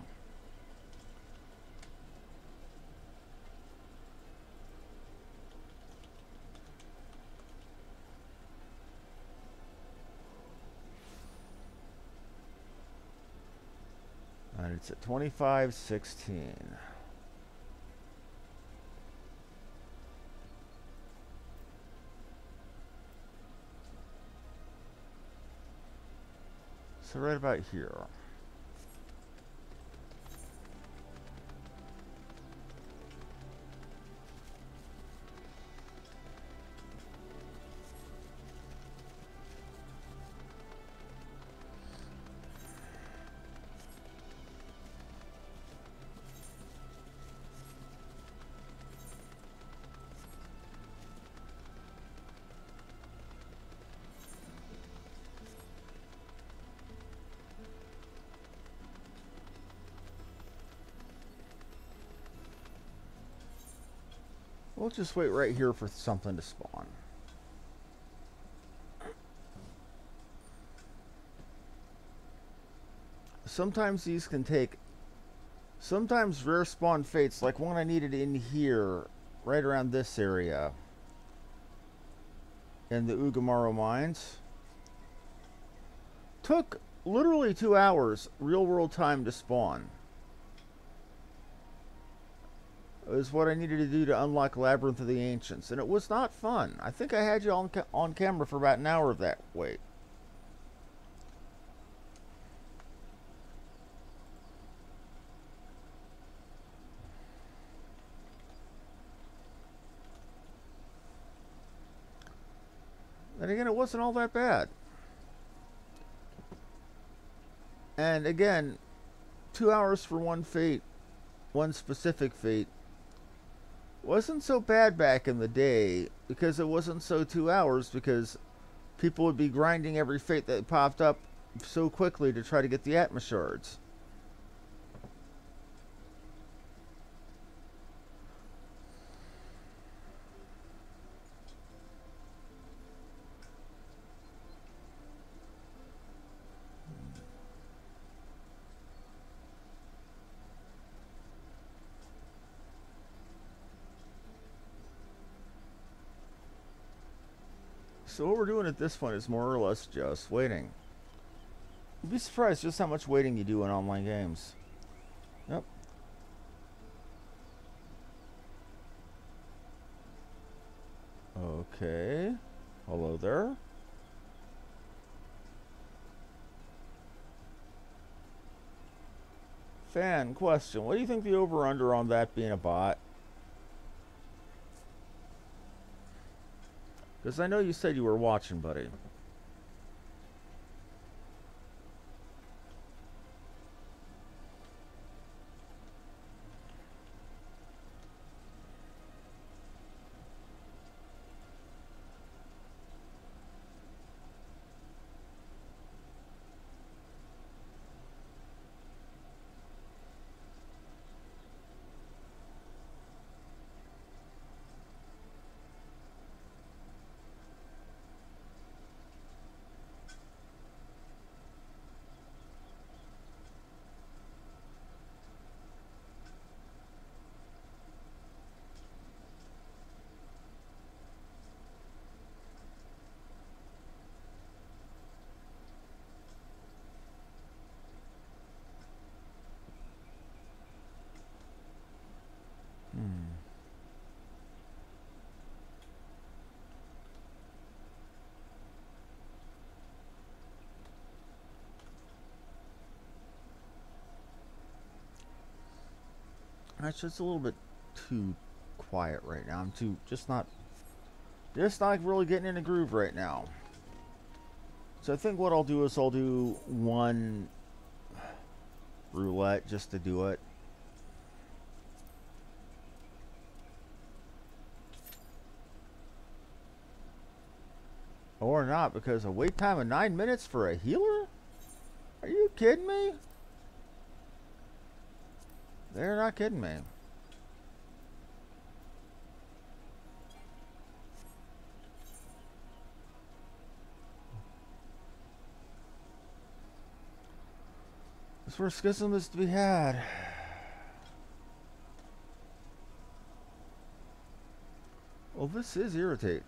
And it's at 25:16. So right about here. We'll just wait right here for something to spawn. Sometimes these can take... Sometimes rare spawn fates, like one I needed in here, right around this area, in the Ugamaru mines, took literally 2 hours real world time to spawn. It was what I needed to do to unlock Labyrinth of the Ancients, and it was not fun. I think I had you on camera for about an hour of that wait. And again, it wasn't all that bad. And again, 2 hours for one fate, one specific fate, wasn't so bad back in the day, because it wasn't so 2 hours, because people would be grinding every fate that popped up so quickly to try to get the Atma shards. So what we're doing at this point is more or less just waiting. You'd be surprised just how much waiting you do in online games. Yep. Okay. Hello there. Fan question. What do you think the over-under on that being a bot? Because I know you said you were watching, buddy. It's just a little bit too quiet right now. I'm just not really getting in a groove right now. So I think what I'll do is I'll do one roulette just to do it. Or not, because a wait time of 9 minutes for a healer? Are you kidding me? They're not kidding me. That's where schism is to be had. Well, this is irritating.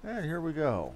And here we go.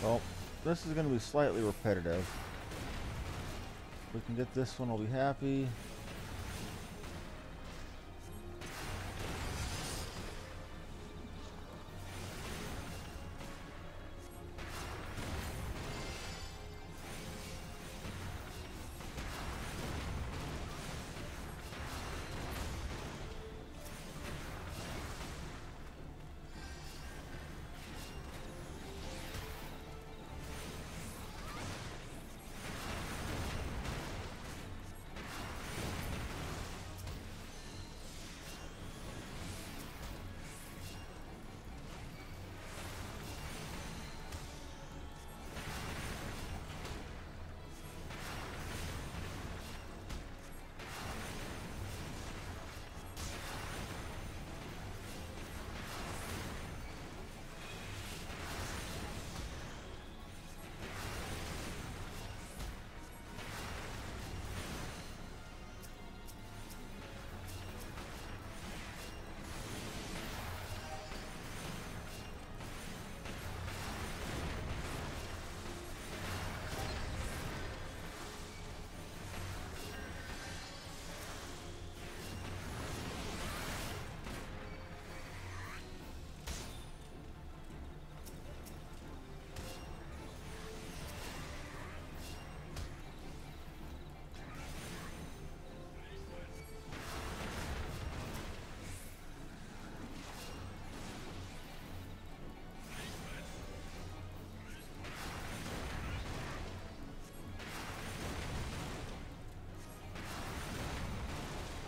Well, this is going to be slightly repetitive. If we can get this one, I'll be happy.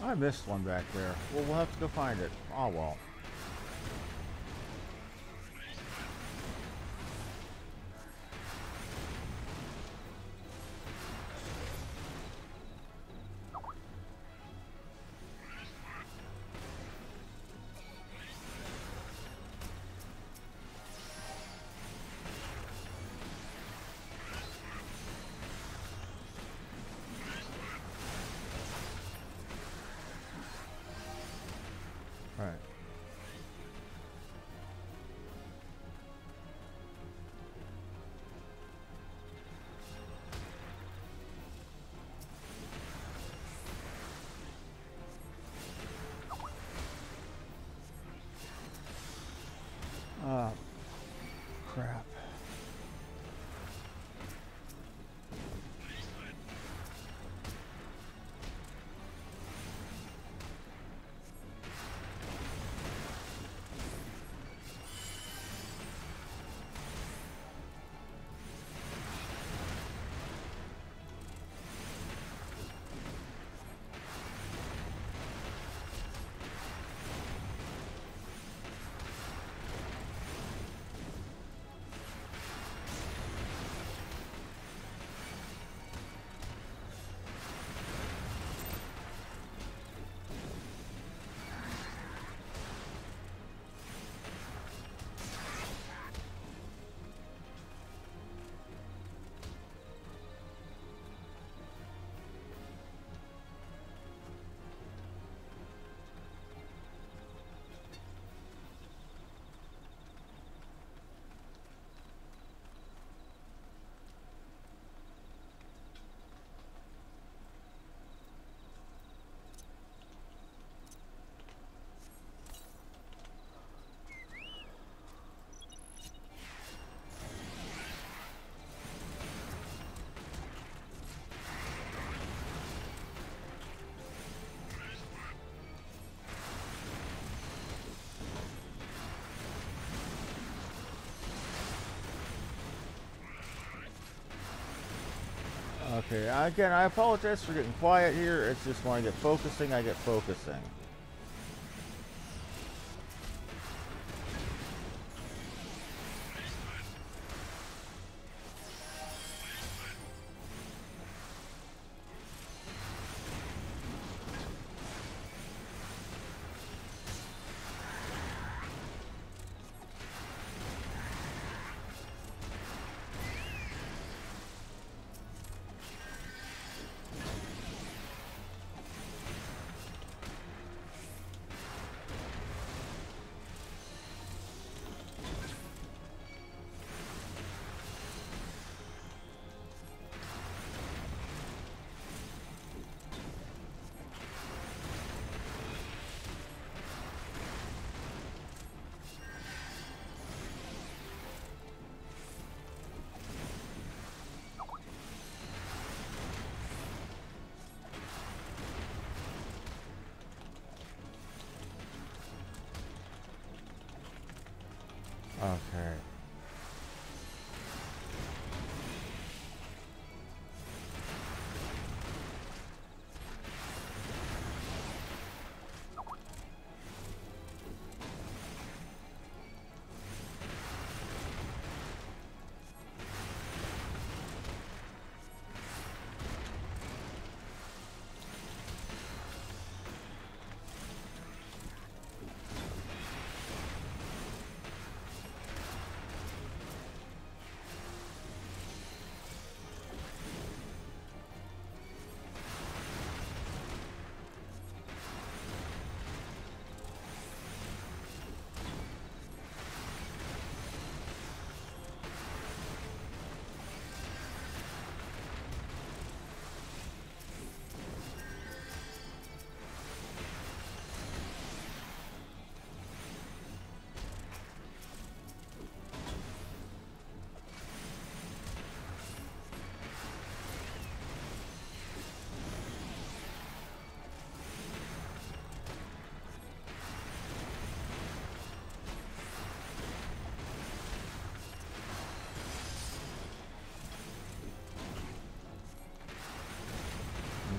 I missed one back there. Well, we'll have to go find it. Oh, well. All right. Oh, crap. Okay, again, I apologize for getting quiet here. It's just when I get focusing, I get focusing. Okay.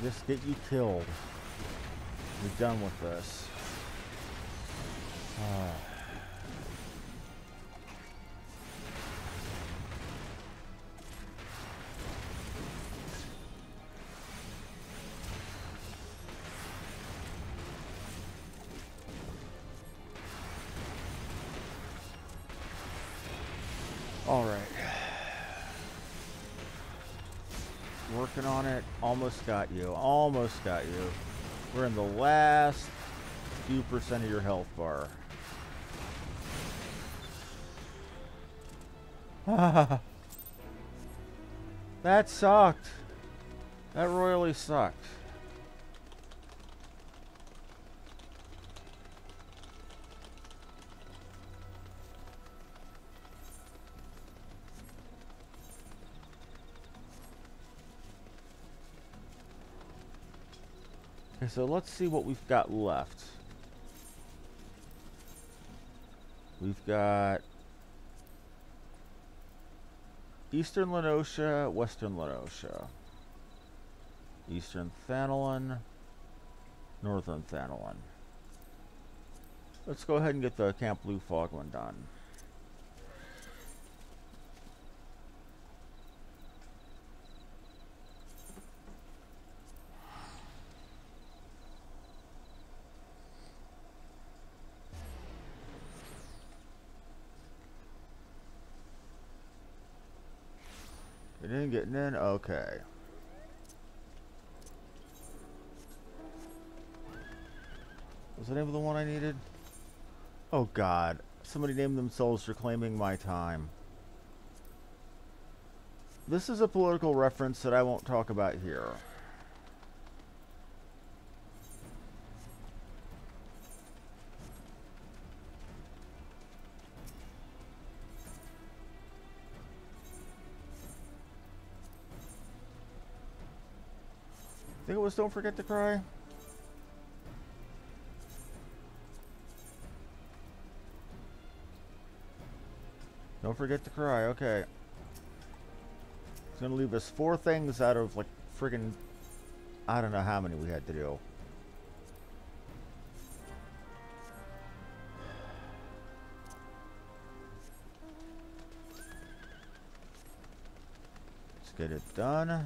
Just get you killed. We're done with this. All right. Working on it. Almost got you. Almost got you. We're in the last few percent of your health bar. That sucked. That royally sucked. Okay, so let's see what we've got left. We've got Eastern Lenosha, Western Lenosha, Eastern Thanalin, Northern Thanalin. Let's go ahead and get the Camp Blue Fog one done. Getting in? Okay. Was the name of the one I needed? Oh God. Somebody named themselves Reclaiming My Time. This is a political reference that I won't talk about here. I think it was Don't Forget to Cry. Don't forget to cry, okay. It's gonna leave us 4 things out of like friggin' I don't know how many we had to do. Let's get it done.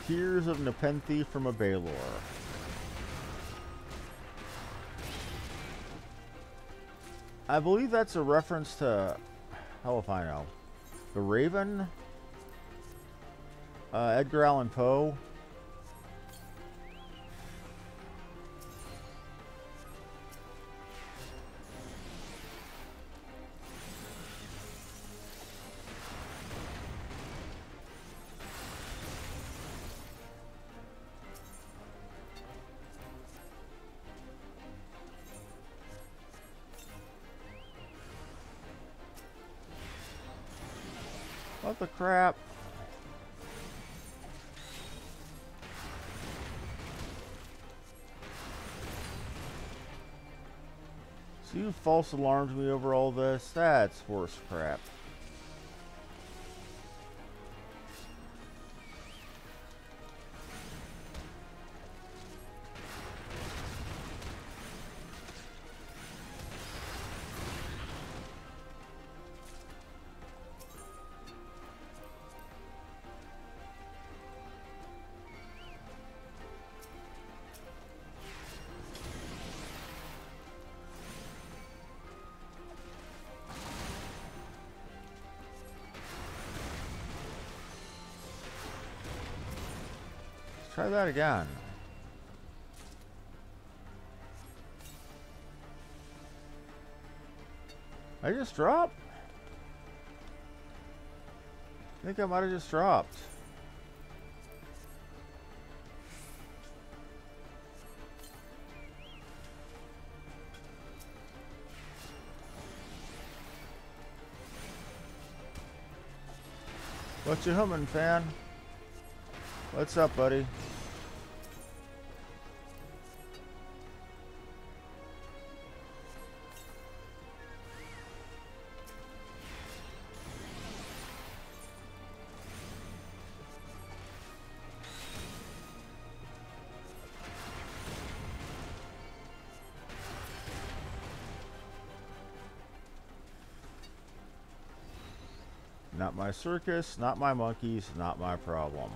Tears of Nepenthe from a Baylor. I believe that's a reference to, hell if I know, The Raven, Edgar Allan Poe. What the crap? So you false alarmed me over all this? That's horse crap. Try that again. I just dropped? I think I might have just dropped. What you humming, fan? What's up, buddy? Not my circus, not my monkeys, not my problem.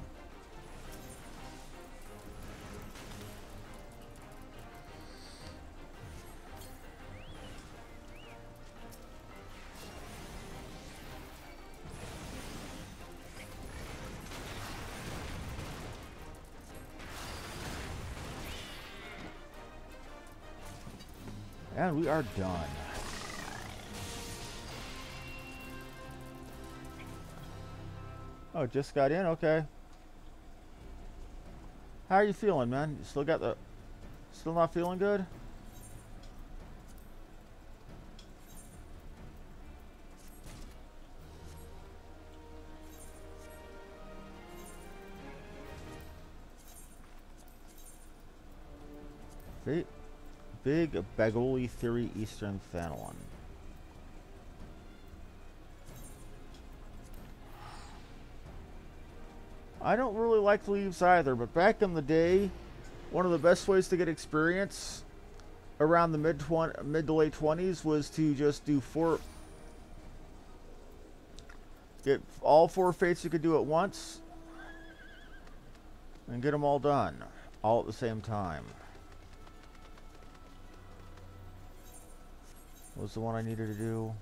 And we are done. Oh, just got in? Okay. How are you feeling, man? You still got the... Still not feeling good? Big Bagoli Theory Eastern Thanalon. I don't really like leaves either, but back in the day, one of the best ways to get experience around the mid to late 20s was to just do get all 4 fates you could do at once and get them all done all at the same time. What was the one I needed to do?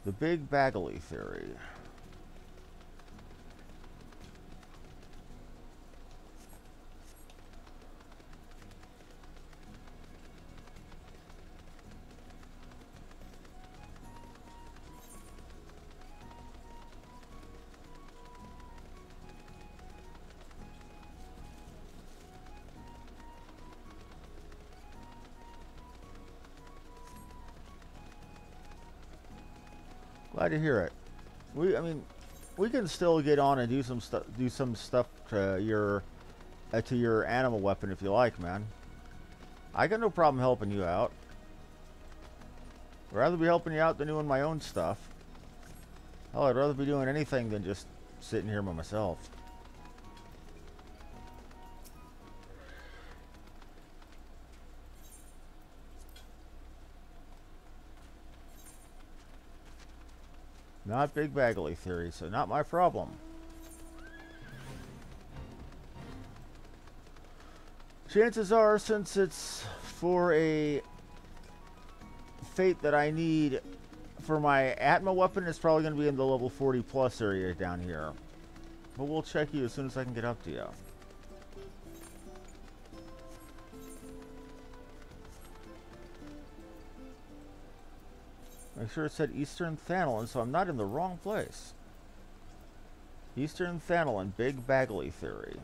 The Big Bagoli Theory. Glad to hear it. I mean, we can still get on and do some stuff to your animal weapon if you like, man. I got no problem helping you out. I'd rather be helping you out than doing my own stuff. Hell, I'd rather be doing anything than just sitting here by myself. Not Big Bagoli Theory, so not my problem. Chances are, since it's for a fate that I need for my Atma weapon, it's probably going to be in the level 40 plus area down here. But we'll check you as soon as I can get up to you. Make sure it said Eastern Thanalon, so I'm not in the wrong place. Eastern Thanalon, Big Bagoli Theory.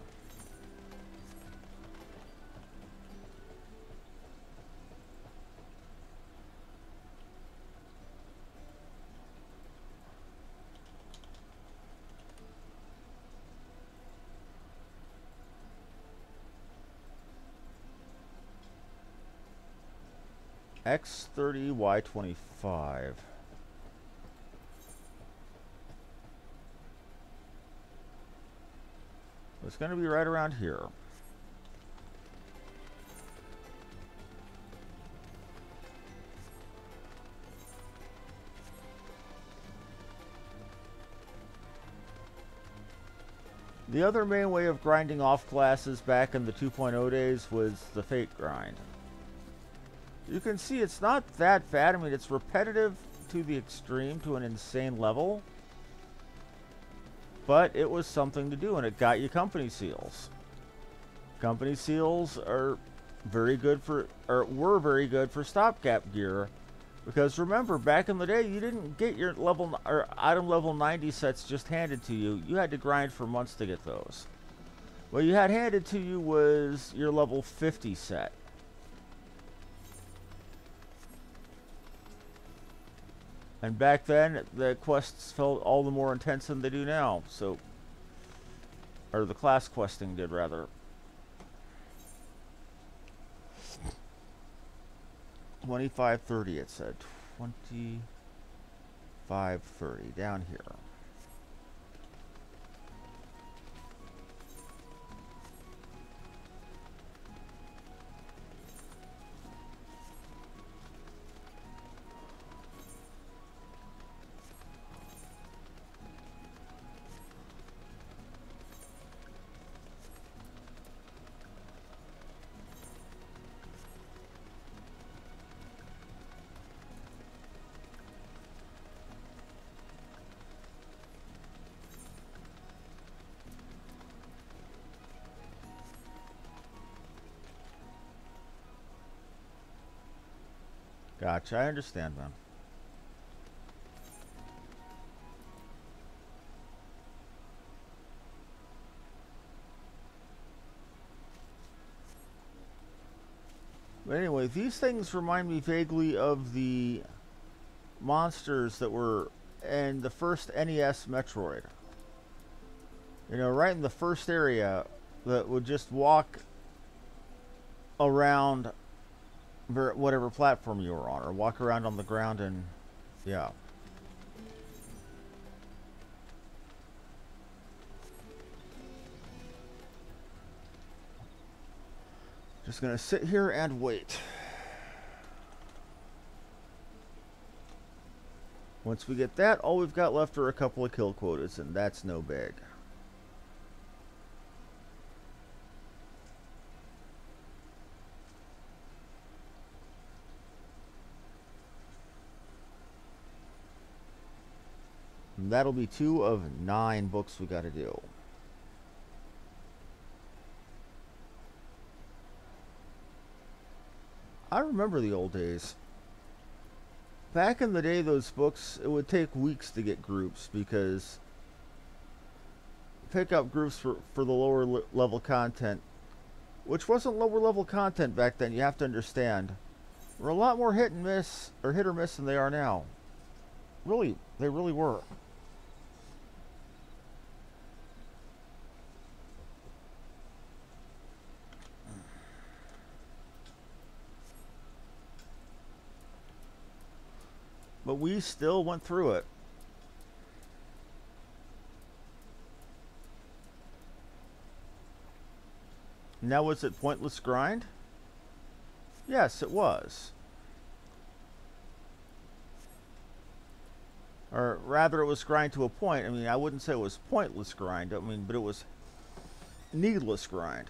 X30, Y25. It's going to be right around here. The other main way of grinding off classes back in the 2.0 days was the fate grind. You can see it's not that bad. I mean, it's repetitive to the extreme, to an insane level. But it was something to do, and it got you company seals. Company seals are very good for, or were very good for stopgap gear. Because remember, back in the day, you didn't get your level or item level 90 sets just handed to you. You had to grind for months to get those. What you had handed to you was your level 50 set. And back then, the quests felt all the more intense than they do now. So, or the class questing did, rather. 2530, it said. 2530, down here. Gotcha, I understand, man. But anyway, these things remind me vaguely of the monsters that were in the first NES Metroid. You know, right in the first area that would just walk around whatever platform you were on, or walk around on the ground and, yeah. Just gonna sit here and wait. Once we get that, all we've got left are a couple of kill quotas, and that's no big. And that'll be 2 of 9 books we gotta do. I remember the old days. Back in the day, those books, it would take weeks to get groups, because pick up groups for the lower level content, which wasn't lower level content back then, you have to understand, were a lot more hit and miss, or hit or miss, than they are now. Really, they really were. But we still went through it. Now, was it pointless grind? Yes, it was. Or rather, it was grind to a point. I mean, I wouldn't say it was pointless grind. I mean, but it was needless grind.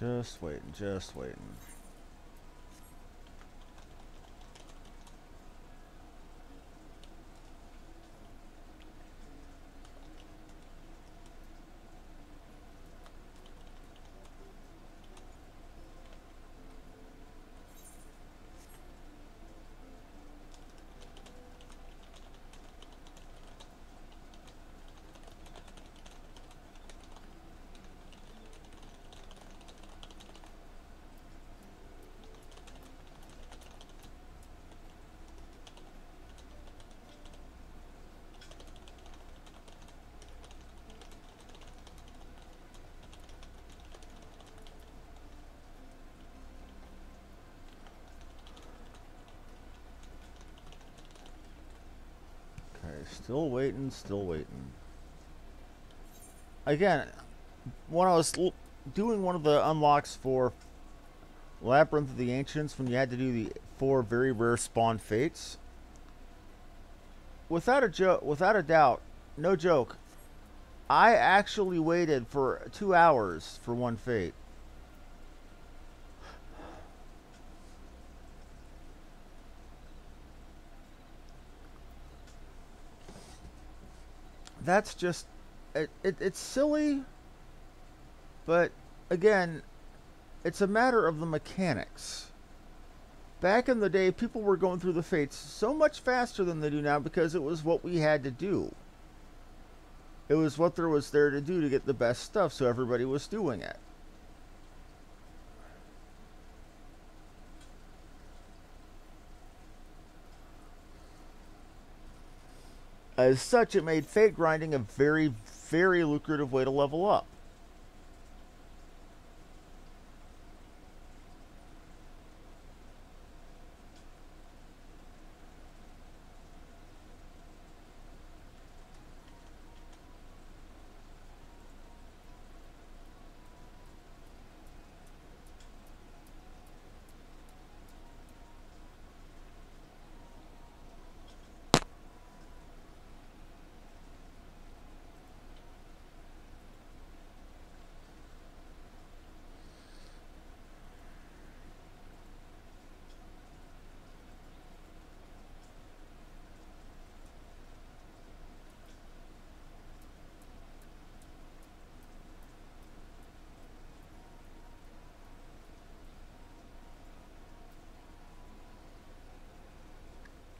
Just waiting, just waiting. Still waiting, still waiting. Again, when I was doing one of the unlocks for Labyrinth of the Ancients, when you had to do the 4 very rare spawn fates, without a doubt, no joke, I actually waited for 2 hours for one fate. That's just, it's silly, but again, it's a matter of the mechanics. Back in the day, people were going through the fates so much faster than they do now because it was what we had to do. It was what there was there to do to get the best stuff, so everybody was doing it. As such, it made fate grinding a very, very lucrative way to level up.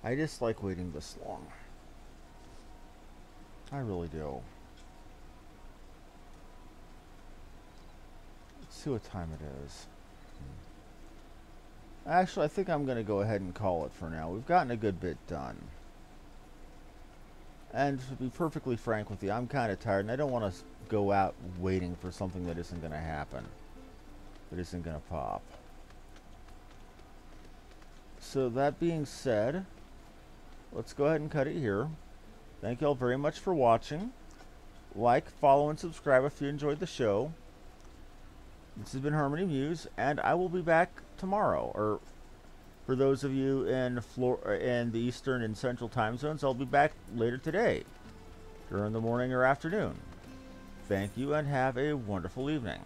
I just like waiting this long. I really do. Let's see what time it is. Actually, I think I'm going to go ahead and call it for now. We've gotten a good bit done. And to be perfectly frank with you, I'm kind of tired, and I don't want to go out waiting for something that isn't going to happen. That isn't going to pop. So that being said, let's go ahead and cut it here. Thank you all very much for watching. Like, follow, and subscribe if you enjoyed the show. This has been Harmony Muse, and I will be back tomorrow. Or for those of you in the Eastern and Central time zones, I'll be back later today, during the morning or afternoon. Thank you, and have a wonderful evening.